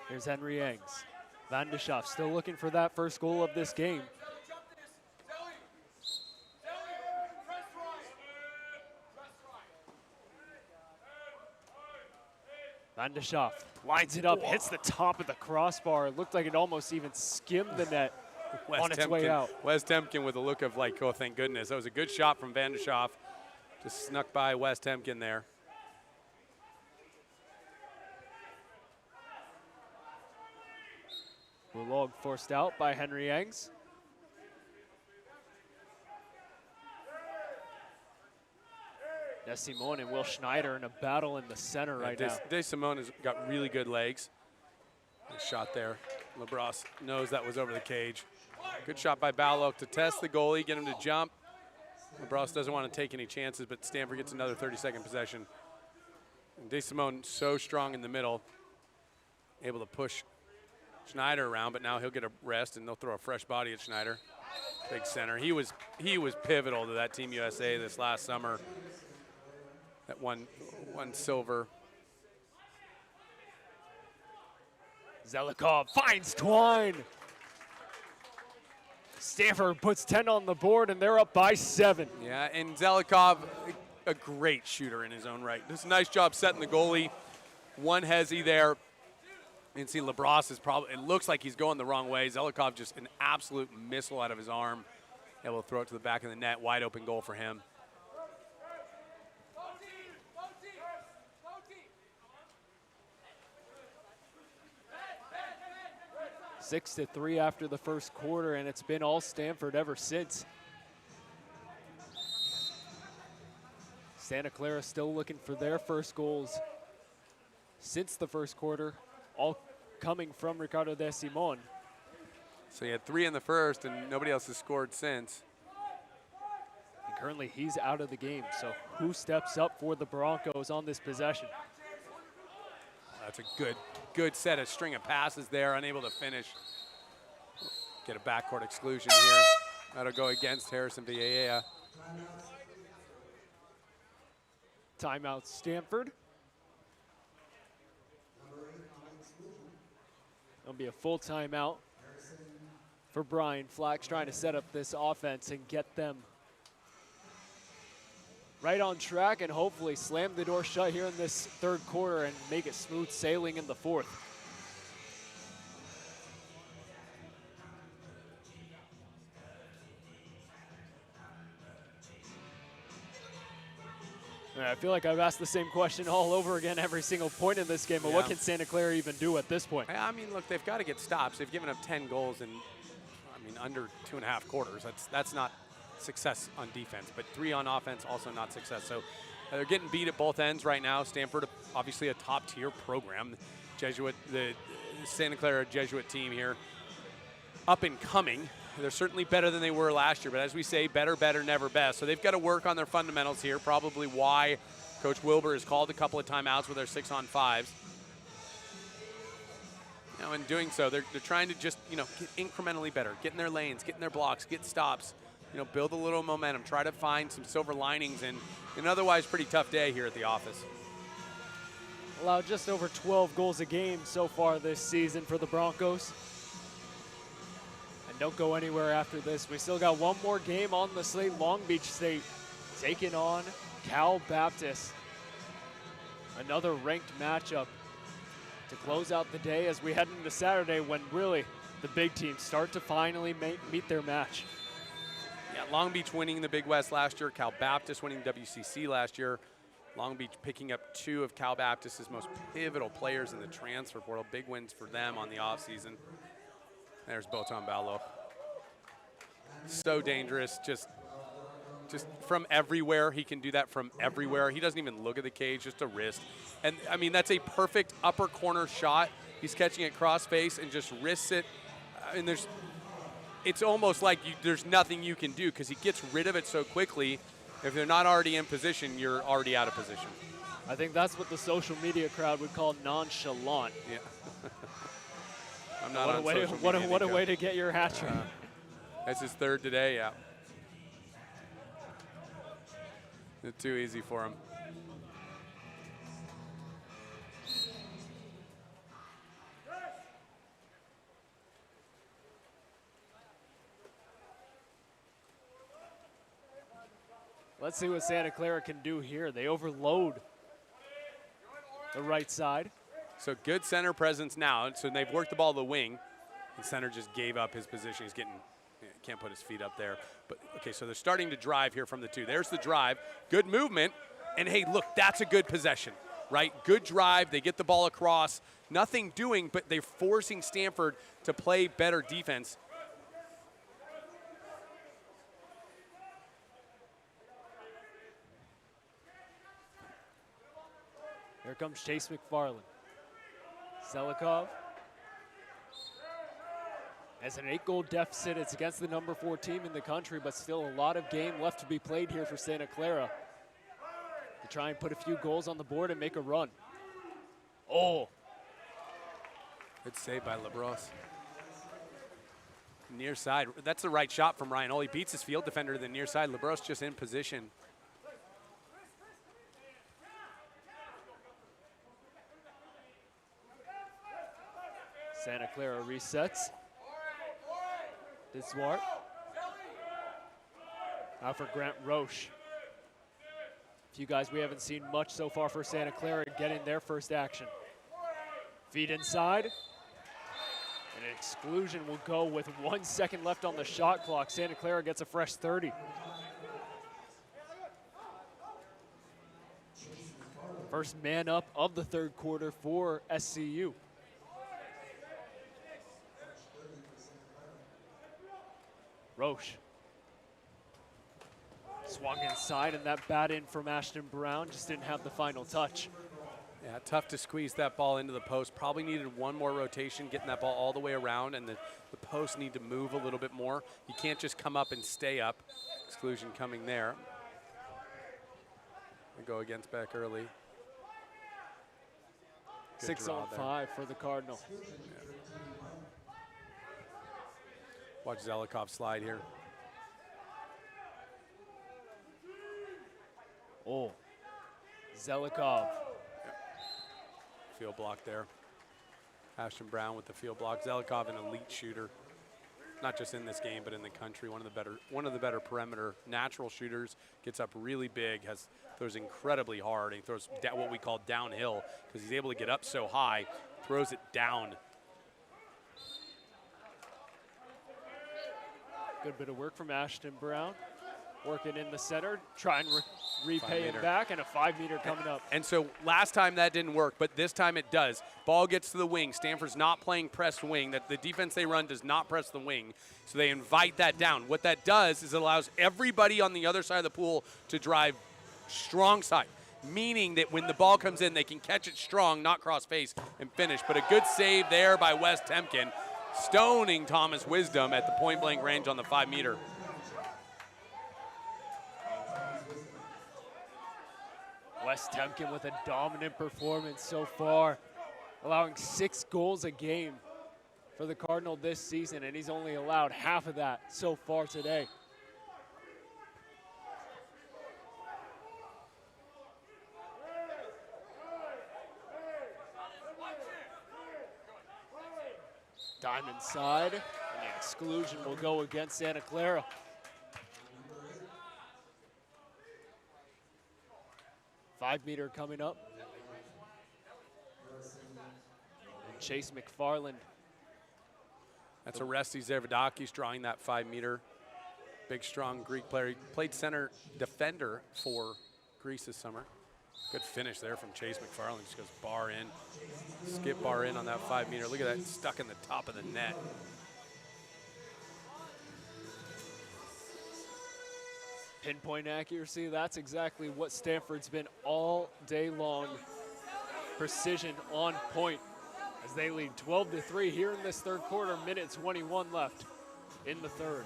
Here's Henry Yangs. Van de Schaaf still looking for that first goal of this game. Van de Schaaf lines it up, hits the top of the crossbar. It looked like it almost even skimmed the net on its way out. Wes Temkin with a look of like, oh, thank goodness. That was a good shot from Van de Schaaf. Just snuck by Wes Temkin there. Bulog forced out by Henry Yangs. DeSimone and Will Schneider in a battle in the center right now. DeSimone has got really good legs. Nice shot there. LaBrosse knows that was over the cage. Good shot by Ballo to test the goalie, get him to jump. LaBrosse doesn't want to take any chances, but Stanford gets another 30-second possession. And DeSimone so strong in the middle, able to push Schneider around, but now he'll get a rest and they'll throw a fresh body at Schneider. Big center. He was pivotal to that Team USA this last summer. That one silver. Zelikov finds Twine. Stanford puts 10 on the board, and they're up by 7. Yeah, and Zelikov, a great shooter in his own right. Does a nice job setting the goalie. One hezzy there. You can see LaBrosse is probably, it looks like he's going the wrong way. Zelikov just an absolute missile out of his arm. Able to throw it to the back of the net. Wide open goal for him. 6-3 after the first quarter, and it's been all Stanford ever since. Santa Clara still looking for their first goals since the first quarter, all coming from Ricardo DeSimone. So he had 3 in the first, and nobody else has scored since. And currently he's out of the game, so who steps up for the Broncos on this possession? That's a good set of string of passes there, unable to finish. Get a backcourt exclusion here. That'll go against Harrison Villella. Timeout Stanford. It'll be a full timeout for Brian Flax, trying to set up this offense and get them right on track and hopefully slam the door shut here in this third quarter and make it smooth sailing in the fourth. I feel like I've asked the same question all over again every single point in this game, but what can Santa Clara even do at this point? I mean, look, they've got to get stops. They've given up 10 goals in, I mean, under 2.5 quarters. That's not success on defense, but 3 on offense, also not success. So they're getting beat at both ends right now. Stanford, obviously a top-tier program. The Santa Clara Jesuit team here, up and coming. They're certainly better than they were last year, but as we say, better, never best. So they've got to work on their fundamentals here, probably why Coach Wilbur has called a couple of timeouts with their 6-on-5s. You know, in doing so, they're trying to just, get incrementally better, get in their lanes, get in their blocks, get stops, build a little momentum, try to find some silver linings in an otherwise pretty tough day here at the office. Allowed just over 12 goals a game so far this season for the Broncos. Don't go anywhere after this. We still got one more game on the slate. Long Beach State taking on Cal Baptist. Another ranked matchup to close out the day as we head into Saturday when really the big teams start to finally meet their match. Yeah, Long Beach winning the Big West last year. Cal Baptist winning WCC last year. Long Beach picking up 2 of Cal Baptist's most pivotal players in the transfer portal. Big wins for them on the offseason. There's Botan Ballo. So dangerous, just from everywhere. He can do that from everywhere. He doesn't even look at the cage, just a wrist. And, I mean, that's a perfect upper corner shot. He's catching it cross face and just wrists it. I mean, it's almost like there's nothing you can do because he gets rid of it so quickly. If they're not already in position, you're already out of position. I think that's what the social media crowd would call nonchalant. Yeah. I'm not on social media. What a way to get your hat trick. That's his 3rd today, yeah. It's too easy for him. Let's see what Santa Clara can do here. They overload the right side. So good center presence now. So they've worked the ball to the wing. The center just gave up his position. He's can't put his feet up there. But okay, so they're starting to drive here from the 2. There's the drive. Good movement. And hey, look, that's a good possession, right? Good drive. They get the ball across. Nothing doing, but they're forcing Stanford to play better defense. Here comes Chase McFarland. Zelikov has an 8-goal deficit. It's against the number 4 team in the country, but still a lot of game left to be played here for Santa Clara to try and put a few goals on the board and make a run. Oh. Good save by LaBrosse. Near side. That's the right shot from Ryan. He beats his field defender to the near side. LaBrosse just in position. Santa Clara resets. Deswart. Now for Grant Roche. A few guys we haven't seen much so far for Santa Clara getting their first action. Feed inside. And an exclusion will go with 1 second left on the shot clock. Santa Clara gets a fresh 30. First man up of the third quarter for SCU. Roche. Swung inside, and that bat in from Ashton Brown just didn't have the final touch. Yeah, tough to squeeze that ball into the post. Probably needed one more rotation, getting that ball all the way around, and the posts need to move a little bit more. You can't just come up and stay up. Exclusion coming there. We go against back early. Good 6 on 5 for the Cardinal. Yeah. Watch Zelikov slide here. Oh, Zelikov. Field block there. Ashton Brown with the field block. Zelikov, an elite shooter, not just in this game, but in the country. One of the better perimeter natural shooters. Gets up really big, throws incredibly hard, and throws what we call downhill because he's able to get up so high, throws it down. Good bit of work from Ashton Brown. Working in the center, try and repay it back, and a 5-meter coming up. And so last time that didn't work, but this time it does. Ball gets to the wing. Stanford's not playing press wing. That the defense they run does not press the wing, so they invite that down. What that does is it allows everybody on the other side of the pool to drive strong side, meaning that when the ball comes in, they can catch it strong, not cross face, and finish. But a good save there by Wes Temkin, stoning Thomas Wisdom at the point-blank range on the 5-meter. Wes Temkin with a dominant performance so far, allowing 6 goals a game for the Cardinal this season, and he's only allowed half of that so far today. Diamond side, and the exclusion will go against Santa Clara. Five-meter coming up. And Chase McFarland. That's Orestes Zervadakis drawing that 5-meter. Big, strong Greek player. He played center defender for Greece this summer. Good finish there from Chase McFarland. Just goes bar in, skip bar in on that 5-meter. Look at that, stuck in the top of the net. Pinpoint accuracy, that's exactly what Stanford's been all day long. Precision on point as they lead 12-3 here in this third quarter, minute 21 left in the third.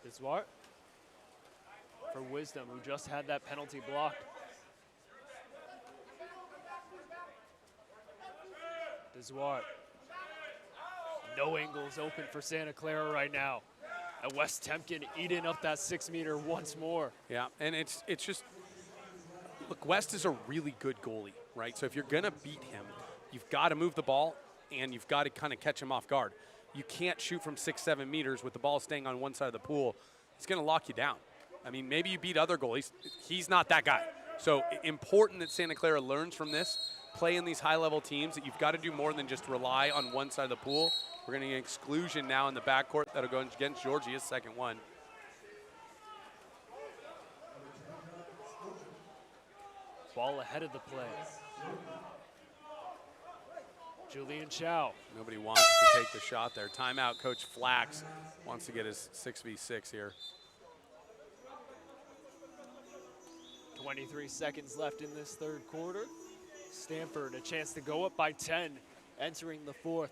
Deswart for Wisdom, who just had that penalty blocked. Deswart. No angles open for Santa Clara right now. And Wes Temkin eating up that 6-meter once more. Yeah, and it's just, look, West is a really good goalie, right? So if you're going to beat him, you've got to move the ball, and you've got to kind of catch him off guard. You can't shoot from 6-7 meters with the ball staying on one side of the pool. It's going to lock you down. I mean, maybe you beat other goalies. He's not that guy. So important that Santa Clara learns from this, play in these high-level teams, that you've got to do more than just rely on one side of the pool. We're going to get an exclusion now in the backcourt that'll go against Georgia's second one. Ball ahead of the play. Julian Chow. Nobody wants to take the shot there. Timeout, Coach Flax wants to get his 6v6 here. 23 seconds left in this third quarter. Stanford a chance to go up by 10 entering the fourth.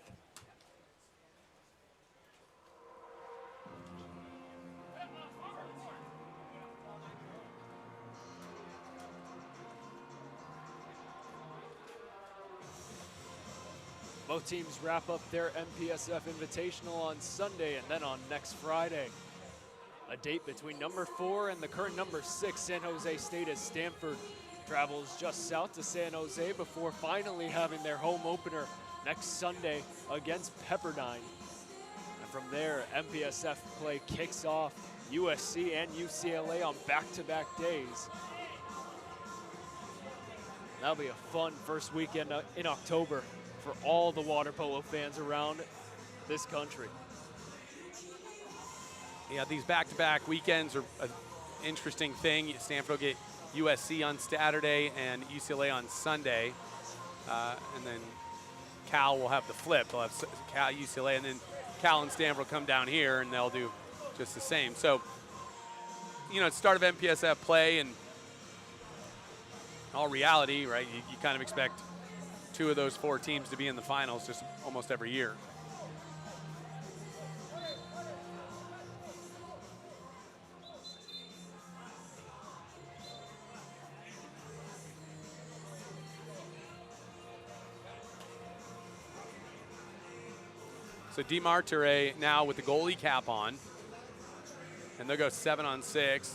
Both teams wrap up their MPSF Invitational on Sunday and then on next Friday. A date between number 4 and the current number 6 San Jose State as Stanford travels just south to San Jose before finally having their home opener next Sunday against Pepperdine. And from there, MPSF play kicks off USC and UCLA on back-to-back days. That'll be a fun first weekend in October for all the water polo fans around this country. Yeah, these back-to-back weekends are an interesting thing. Stanford will get USC on Saturday and UCLA on Sunday. And then Cal will have the flip. They'll have Cal, UCLA, and then Cal and Stanford will come down here and they'll do just the same. So, you know, it's start of MPSF play, and in all reality, right, you kind of expect 2 of those 4 teams to be in the finals just almost every year. So DeMartire now with the goalie cap on, and they'll go 7-on-6.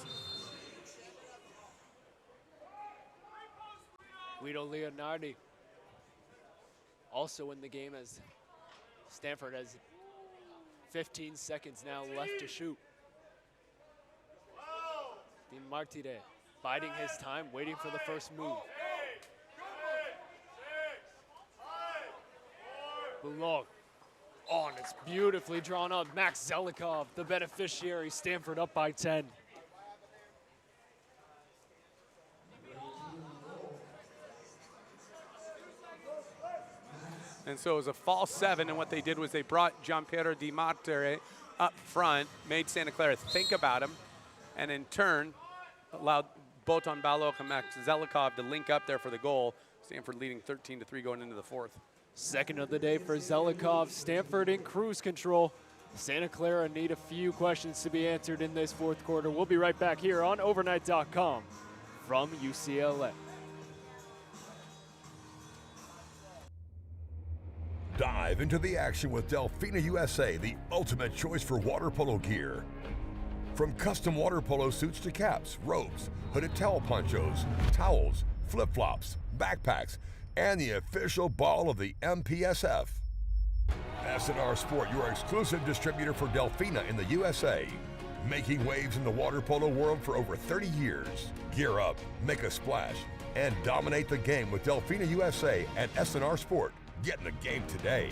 Guido Leonardi also in the game as Stanford has 15 seconds now left to shoot. DeMartire biding his time, waiting for the first move. Bulog. Oh, and it's beautifully drawn up. Max Zelikov, the beneficiary. Stanford up by 10. And so it was a false 7, and what they did was they brought Gianpiero DeMartire up front, made Santa Clara think about him, and in turn allowed Botan Balok and Max Zelikov to link up there for the goal. Stanford leading 13-3 going into the fourth. Second of the day for Zelikov. Stanford in cruise control. Santa Clara need a few questions to be answered in this fourth quarter. We'll be right back here on Overnght.com from UCLA. Dive into the action with Delfina USA, the ultimate choice for water polo gear. From custom water polo suits to caps, robes, hooded towel ponchos, towels, flip-flops, backpacks, and the official ball of the MPSF. SNR Sport, your exclusive distributor for Delfina in the USA. Making waves in the water polo world for over 30 years. Gear up, make a splash, and dominate the game with Delfina USA and SNR Sport. Get in the game today.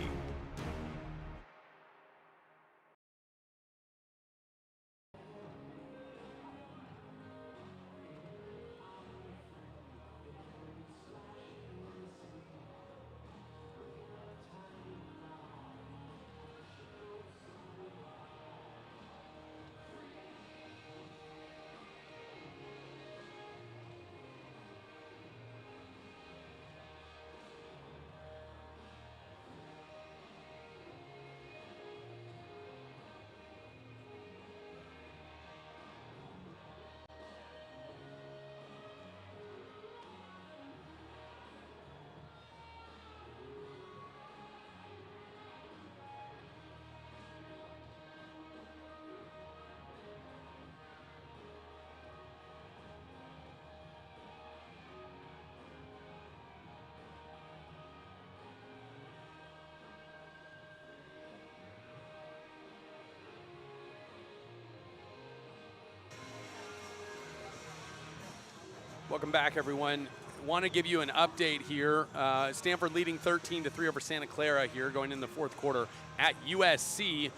Welcome back, everyone. Want to give you an update here. Stanford leading 13-3 over Santa Clara here going in the fourth quarter at USC.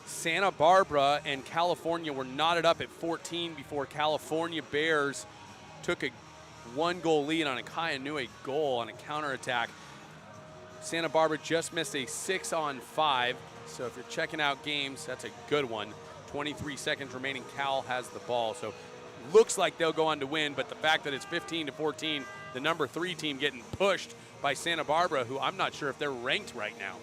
Santa Barbara and California were knotted up at 14 before California Bears took a 1-goal lead on a Kayanui goal on a counterattack. Santa Barbara just missed a 6-on-5. So if you're checking out games, that's a good one. 23 seconds remaining. Cal has the ball. So looks like they'll go on to win, but the fact that it's 15-14, the number 3 team getting pushed by Santa Barbara, who I'm not sure if they're ranked right now.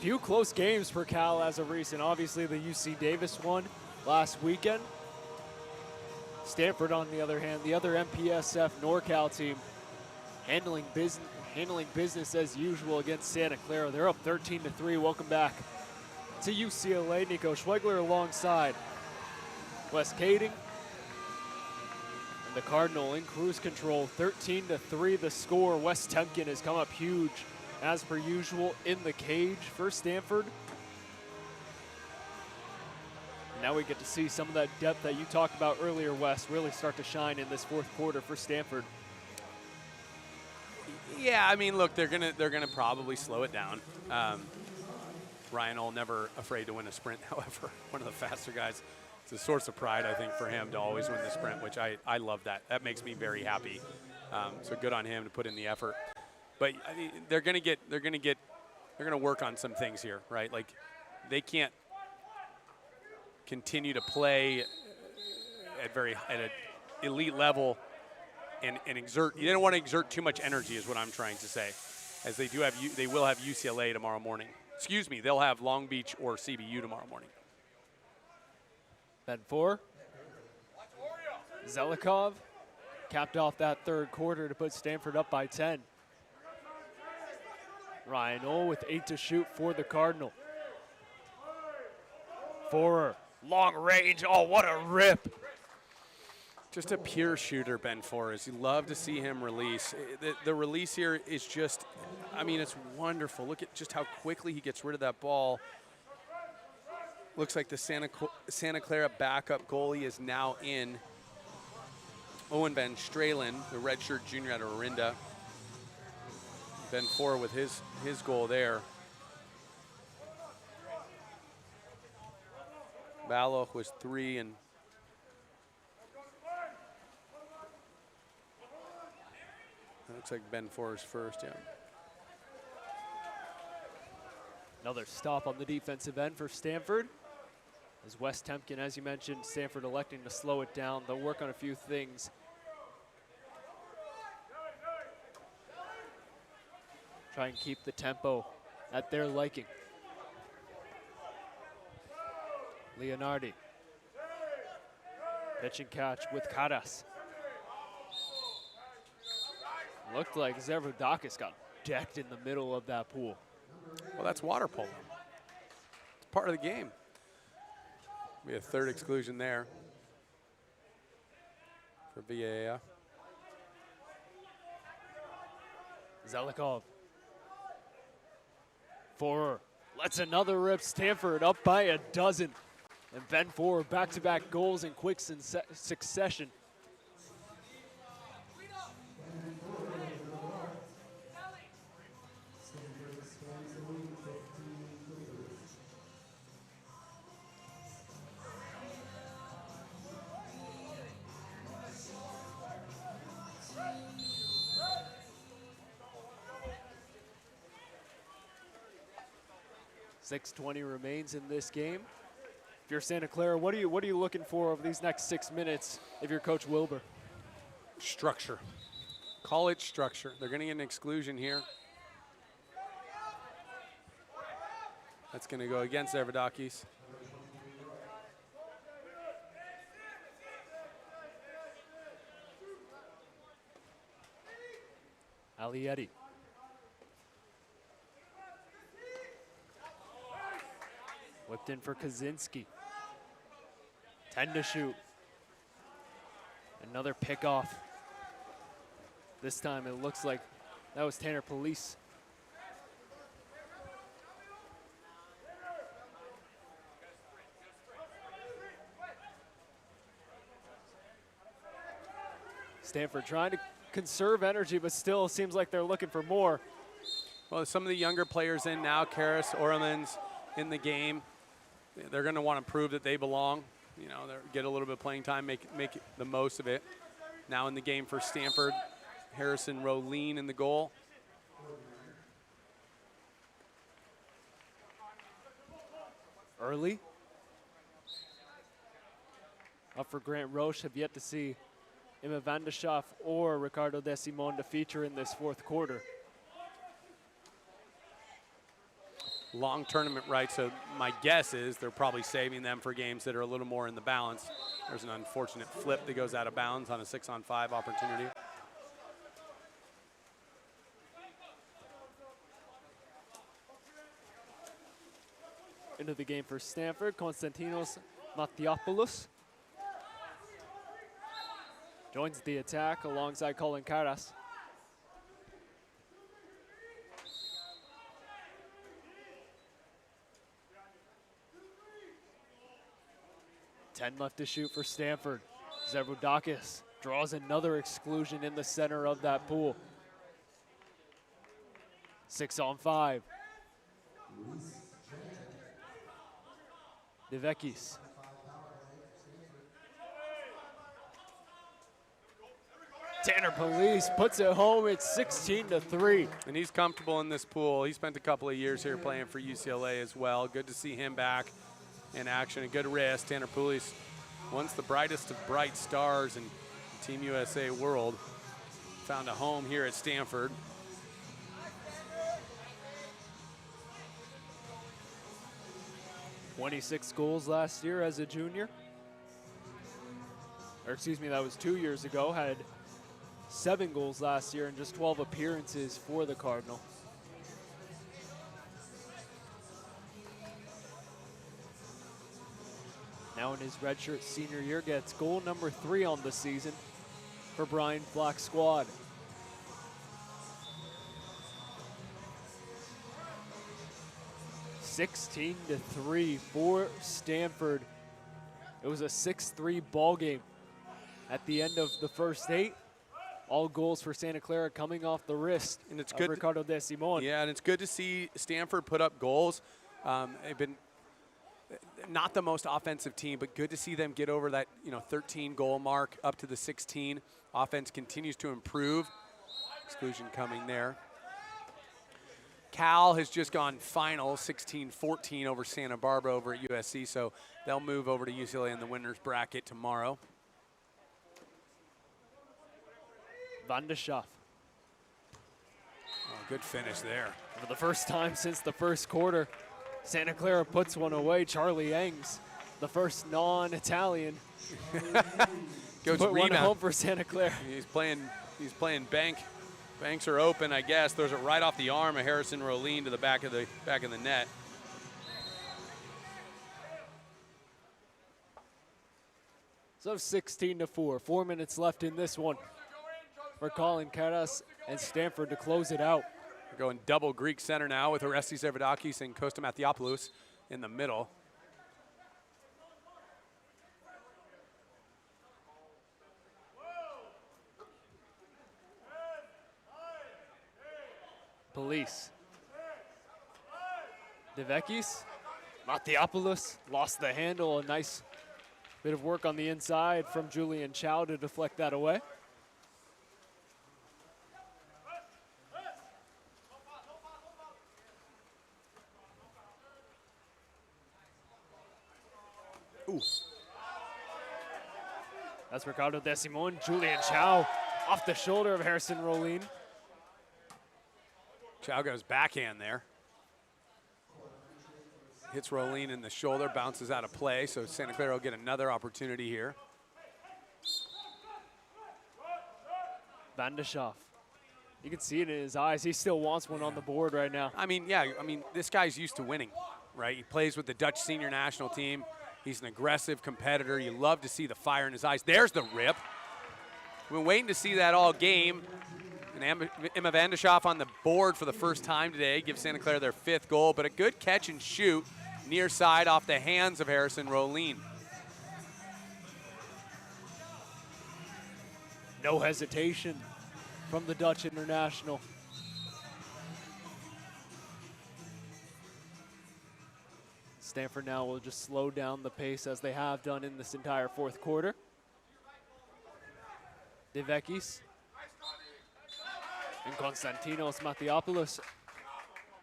Few close games for Cal as of recent. Obviously the UC Davis one last weekend. Stanford, on the other hand, the other MPSF NorCal team, handling business as usual against Santa Clara. They're up 13-3. Welcome back to UCLA. Nico Schwegler alongside Wes Kading. And the Cardinal in cruise control, 13-3 the score. Wes Temkin has come up huge, as per usual, in the cage for Stanford. Now we get to see some of that depth that you talked about earlier, Wes, really start to shine in this fourth quarter for Stanford. Yeah, I mean, look, they're gonna probably slow it down. Ryan Ole never afraid to win a sprint. However, one of the faster guys. It's a source of pride, I think, for him to always win the sprint, which I love that. That makes me very happy. So good on him to put in the effort. But I mean, they're gonna work on some things here, right? Like, they can't continue to play at an elite level and exert. You don't want to exert too much energy, is what I'm trying to say, as they will have UCLA tomorrow morning. Excuse me, they'll have Long Beach or CBU tomorrow morning. Ben Four. Zelikov capped off that third quarter to put Stanford up by 10. Ryan Ole with 8 to shoot for the Cardinal. Forer, long range. Oh, what a rip. Just a pure shooter, Ben Forrest. You love to see him release. The release here is just, I mean, it's wonderful. Look at just how quickly he gets rid of that ball. Looks like the Santa Clara backup goalie is now in. Owen Van Stralen, the redshirt junior out of Orinda. Ben Forer with his goal there. Baloch was 3 and looks like Ben Forer's first, yeah. Another stop on the defensive end for Stanford. As Wes Temkin, as you mentioned, Stanford electing to slow it down. They'll work on a few things. Try and keep the tempo at their liking. Leonardi. Pitch and catch with Caras. Looked like Zervodakis got decked in the middle of that pool. Well, that's water polo. It's part of the game. We have third exclusion there for VAA. Zelikov. Forer lets another rip. Stanford up by a dozen. And Ben Forer back-to-back goals in quick succession. .620 remains in this game. If you're Santa Clara, what are you looking for over these next 6 minutes if you're Coach Wilbur? Structure. Call it structure. They're going to get an exclusion here. That's going to go against Zervodakis. Alietti. Whipped in for Kaczynski. 10 to shoot. Another pick off. This time it looks like that was Tanner Police. Stanford trying to conserve energy, but still seems like they're looking for more. Well, some of the younger players in now, Karas, Oremans in the game. They're going to want to prove that they belong. you know, get a little bit of playing time, make the most of it. Now in the game for Stanford, Harrison Rolene in the goal. Early. Up for Grant Roche. Have yet to see Emma Vandeschoff or Ricardo De Simon to feature in this fourth quarter. Long tournament, right? So my guess is they're probably saving them for games that are a little more in the balance. There's an unfortunate flip that goes out of bounds on a 6-on-5 opportunity. Into the game for Stanford, Konstantinos Mathiopoulos joins the attack alongside Colin Caras. Ten left to shoot for Stanford. Zervoudakis draws another exclusion in the center of that pool. 6-on-5. Devekis. Tanner Police puts it home. It's 16-3. And he's comfortable in this pool. He spent a couple of years here playing for UCLA as well. Good to see him back in action. A good wrist. Tanner Police, once the brightest of bright stars in Team USA world, found a home here at Stanford. $26 goals last year as a junior. Or excuse me, that was 2 years ago. Had 7 goals last year and just 12 appearances for the Cardinal. Now in his redshirt senior year, gets goal number 3 on the season for Brian Flack's squad. (16-3) for Stanford. It was a 6-3 ball game at the end of the first 8. All goals for Santa Clara coming off the wrist and it's of good Ricardo De Simon. Yeah, and it's good to see Stanford put up goals. They've been not the most offensive team, but good to see them get over that 13 goal mark up to the 16. Offense continues to improve. Exclusion coming there. Cal has just gone final 16-14 over Santa Barbara over at USC, so they'll move over to UCLA in the winner's bracket tomorrow. Vandeschoff. Oh, good finish there. For the first time since the first quarter, Santa Clara puts one away. Charlie Engs, the first non-Italian, Goes put rebound. one home for Santa Clara. He's playing bank. Banks are open, I guess. Throws it right off the arm of Harrison Rolene to the back of the net. So 16-4. 4 minutes left in this one for Colin Caras and Stanford to close it out. We're going double Greek center now with Orestes Zervoudakis and Costa Mathiopoulos in the middle. Police. Devekis. Mathiopoulos lost the handle. A nice bit of work on the inside from Julian Chow to deflect that away. Ooh. That's Ricardo De Simon. Julian Chow off the shoulder of Harrison Rolene. Chow goes backhand there. Hits Rolene in the shoulder, bounces out of play, so Santa Clara will get another opportunity here. Vandeschoff. You can see it in his eyes. He still wants one on the board right now. I mean, this guy's used to winning, right? He plays with the Dutch senior national team. He's an aggressive competitor. You love to see the fire in his eyes. There's the rip. We've been waiting to see that all game. And Emma Vandeschoff on the board for the first time today, gives Santa Clara their 5th goal, but a good catch and shoot near side off the hands of Harrison Rolene. No hesitation from the Dutch international. It's Stanford now will just slow down the pace as they have done in this entire fourth quarter. Devekis and Konstantinos Mathiopoulos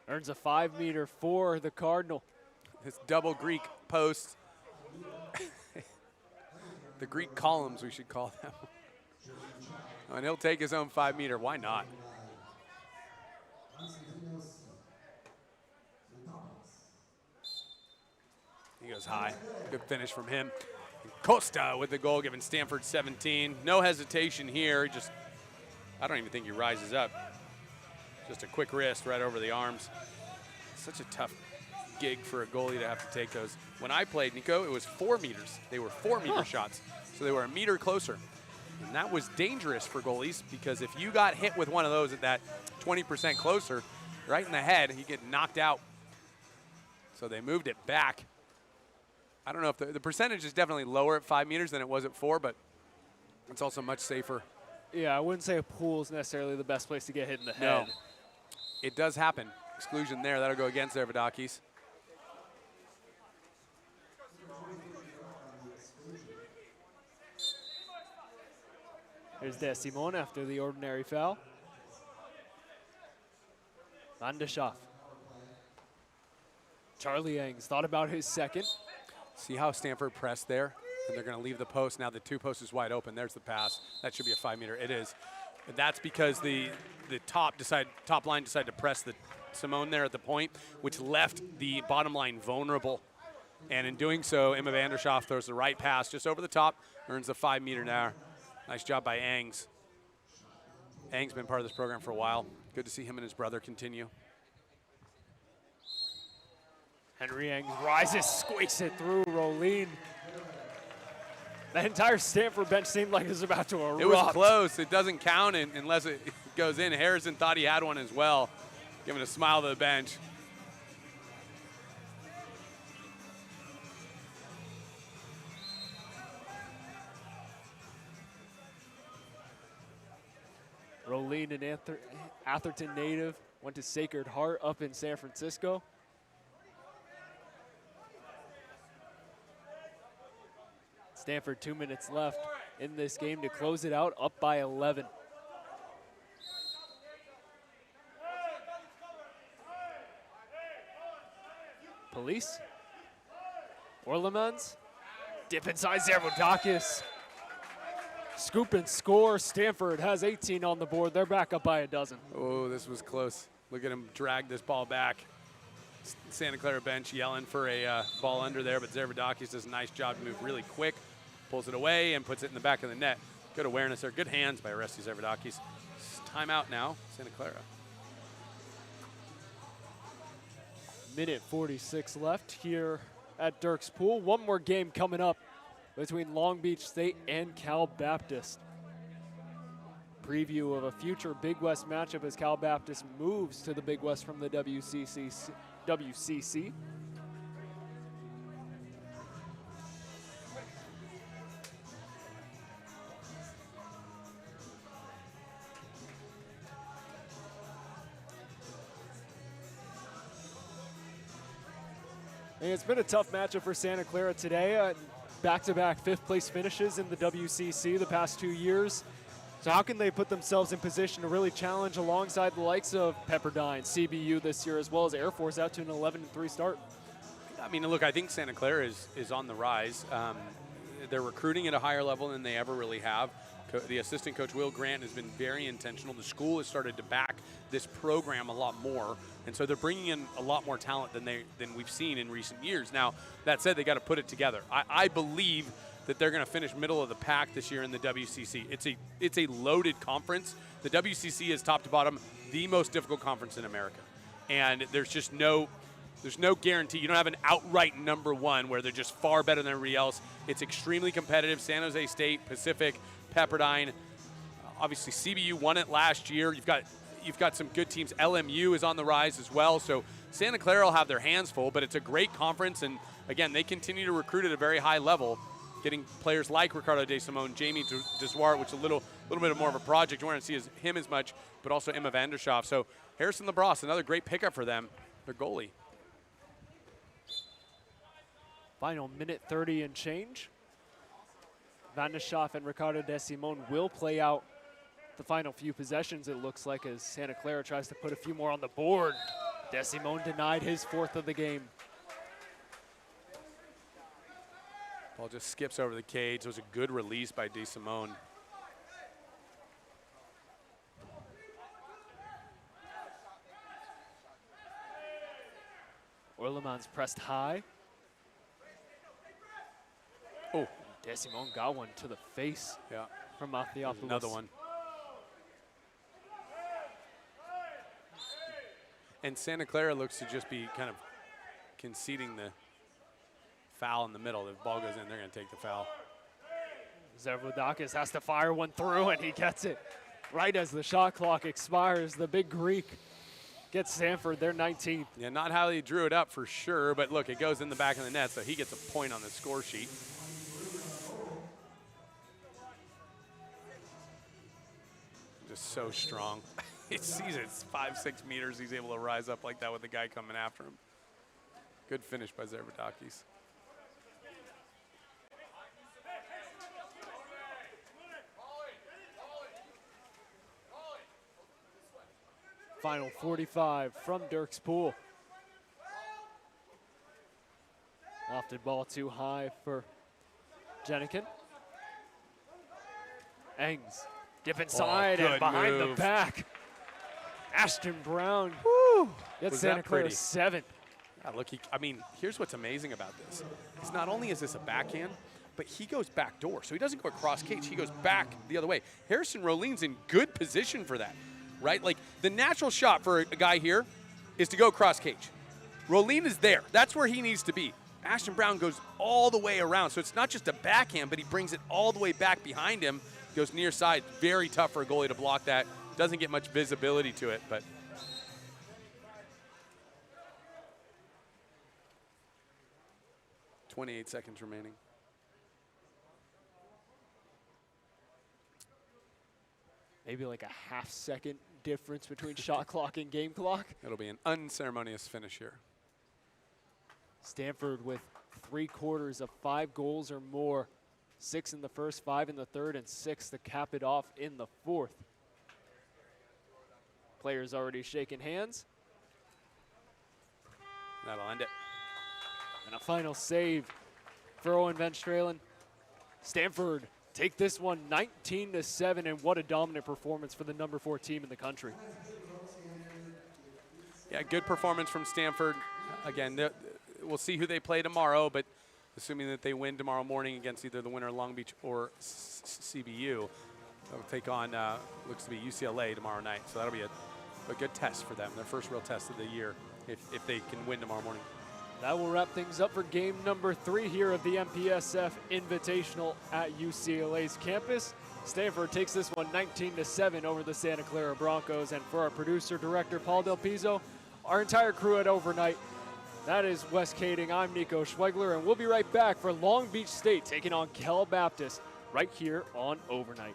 earns a 5-meter for the Cardinal. This double Greek post. The Greek columns, we should call them. And he'll take his own 5-meter. Why not? He goes high. Good finish from him. Costa with the goal, giving Stanford 17. No hesitation here. Just, I don't even think he rises up. Just a quick wrist right over the arms. Such a tough gig for a goalie to have to take those. When I played, Nico, it was 4 meters. They were 4-meter shots, so they were a meter closer. And that was dangerous for goalies because if you got hit with one of those at that 20% closer, right in the head, you get knocked out. So they moved it back. I don't know if the percentage is definitely lower at 5 meters than it was at 4, but it's also much safer. Yeah, I wouldn't say a pool is necessarily the best place to get hit in the head. No. It does happen. Exclusion there. That'll go against Zervadakis. Here's De Simon after the ordinary foul. Vandeshov. Charlie Yangs thought about his second. See how Stanford pressed there? And they're going to leave the post. Now the 2 post is wide open. There's the pass. That should be a 5-meter. It is. And that's because the top line decided to press the Simone there at the point, which left the bottom line vulnerable. And in doing so, Emma Vandershoff throws the right pass just over the top, earns the 5-meter now. Nice job by Yangs. Yangs been part of this program for a while. Good to see him and his brother continue. Henry Yangs rises, squeaks it through Rolene. That entire Stanford bench seemed like it was about to erupt. It was close. It doesn't count unless it goes in. Harrison thought he had one as well, giving a smile to the bench. Rolene, an Atherton native, went to Sacred Heart up in San Francisco. Stanford 2 minutes left in this game to close it out, up by 11. Police. Orlemans. Dip inside Zervodakis. Scoop and score. Stanford has 18 on the board. They're back up by a dozen. Oh, this was close. Look at him drag this ball back. Santa Clara bench yelling for a ball under there, but Zervodakis does a nice job to move really quick, pulls it away, and puts it in the back of the net. Good awareness there. Good hands by Orestes Zervodakis. Timeout now, Santa Clara. Minute 46 left here at Dirk's Pool. One more game coming up between Long Beach State and Cal Baptist. Preview of a future Big West matchup as Cal Baptist moves to the Big West from the WCC. And it's been a tough matchup for Santa Clara today. Back-to-back fifth-place finishes in the WCC the past 2 years. So how can they put themselves in position to really challenge alongside the likes of Pepperdine, CBU this year, as well as Air Force out to an 11-3 start? I mean, look, I think Santa Clara is on the rise. They're recruiting at a higher level than they ever really have. The assistant coach, Will Grant, has been very intentional. The school has started to back this program a lot more, and so they're bringing in a lot more talent than we've seen in recent years. Now, that said, they got to put it together. I believe that they're going to finish middle of the pack this year in the WCC. It's a loaded conference. The WCC is top to bottom the most difficult conference in America, and there's no guarantee. You don't have an outright number one where they're just far better than everybody else. It's extremely competitive. San Jose State, Pacific, Pepperdine. Obviously, CBU won it last year. You've got some good teams. LMU is on the rise as well. So Santa Clara will have their hands full, but it's a great conference. And again, they continue to recruit at a very high level, getting players like Ricardo De Simone, Jamie Deswart, which is a little bit more of a project. You want to see him as much, but also Emma Vandershoff. So Harrison LaBrosse, another great pickup for them, their goalie. Final minute 30 and change. Vandeshoff and Ricardo De Simone will play out the final few possessions, it looks like, as Santa Clara tries to put a few more on the board. De Simone denied his 4th of the game. Ball just skips over the cage. It was a good release by De Simone. Orlemans pressed high. Oh, De Simone got one to the face yeah. from Mathiopoulos. Another one. And Santa Clara looks to just be kind of conceding the foul in the middle. If the ball goes in, they're going to take the foul. Zervodakis has to fire one through, and he gets it right as the shot clock expires. The big Greek gets Stanford their 19th. Yeah, not how he drew it up for sure, but look, it goes in the back of the net, so he gets a point on the score sheet. Just so strong. He sees it's 5-6 meters. He's able to rise up like that with the guy coming after him. Good finish by Zervodakis. Final 45 from Dirk's pool. Lofted ball too high for Jenikin. Engs dip inside and behind the back. Ashton Brown gets Santa Clara 7th. Yeah, look, I mean, here's what's amazing about this. Is not only is this a backhand, but he goes back door. So he doesn't go across cage. He goes back the other way. Harrison Rolleen's in good position for that, right? Like, the natural shot for a guy here is to go across cage. Rolleen is there. That's where he needs to be. Ashton Brown goes all the way around. So it's not just a backhand, but he brings it all the way back behind him. Goes near side. Very tough for a goalie to block that. Doesn't get much visibility to it, but 28 seconds remaining. Maybe like a half-second difference between shot clock and game clock. It'll be an unceremonious finish here. Stanford with 3/4 of 5 goals or more. 6 in the first, 5 in the third, and 6 to cap it off in the 4th. Players already shaking hands. That'll end it. And a final save for Owen Van Stralen. Stanford take this one 19-7, and what a dominant performance for the number 4 team in the country. Yeah, good performance from Stanford. Again, we'll see who they play tomorrow, but assuming that they win tomorrow morning against either the winner of Long Beach or CBU, they'll take on, looks to be UCLA tomorrow night. So that'll be a good test for them, their first real test of the year, if they can win tomorrow morning. That will wrap things up for game number 3 here of the MPSF Invitational at UCLA's campus. Stanford takes this one 19-7 over the Santa Clara Broncos. And for our producer, director, Paul Del Pizzo, our entire crew at Overnght, that is Wes Kading, I'm Nico Schwegler, and we'll be right back for Long Beach State taking on Cal Baptist right here on Overnght.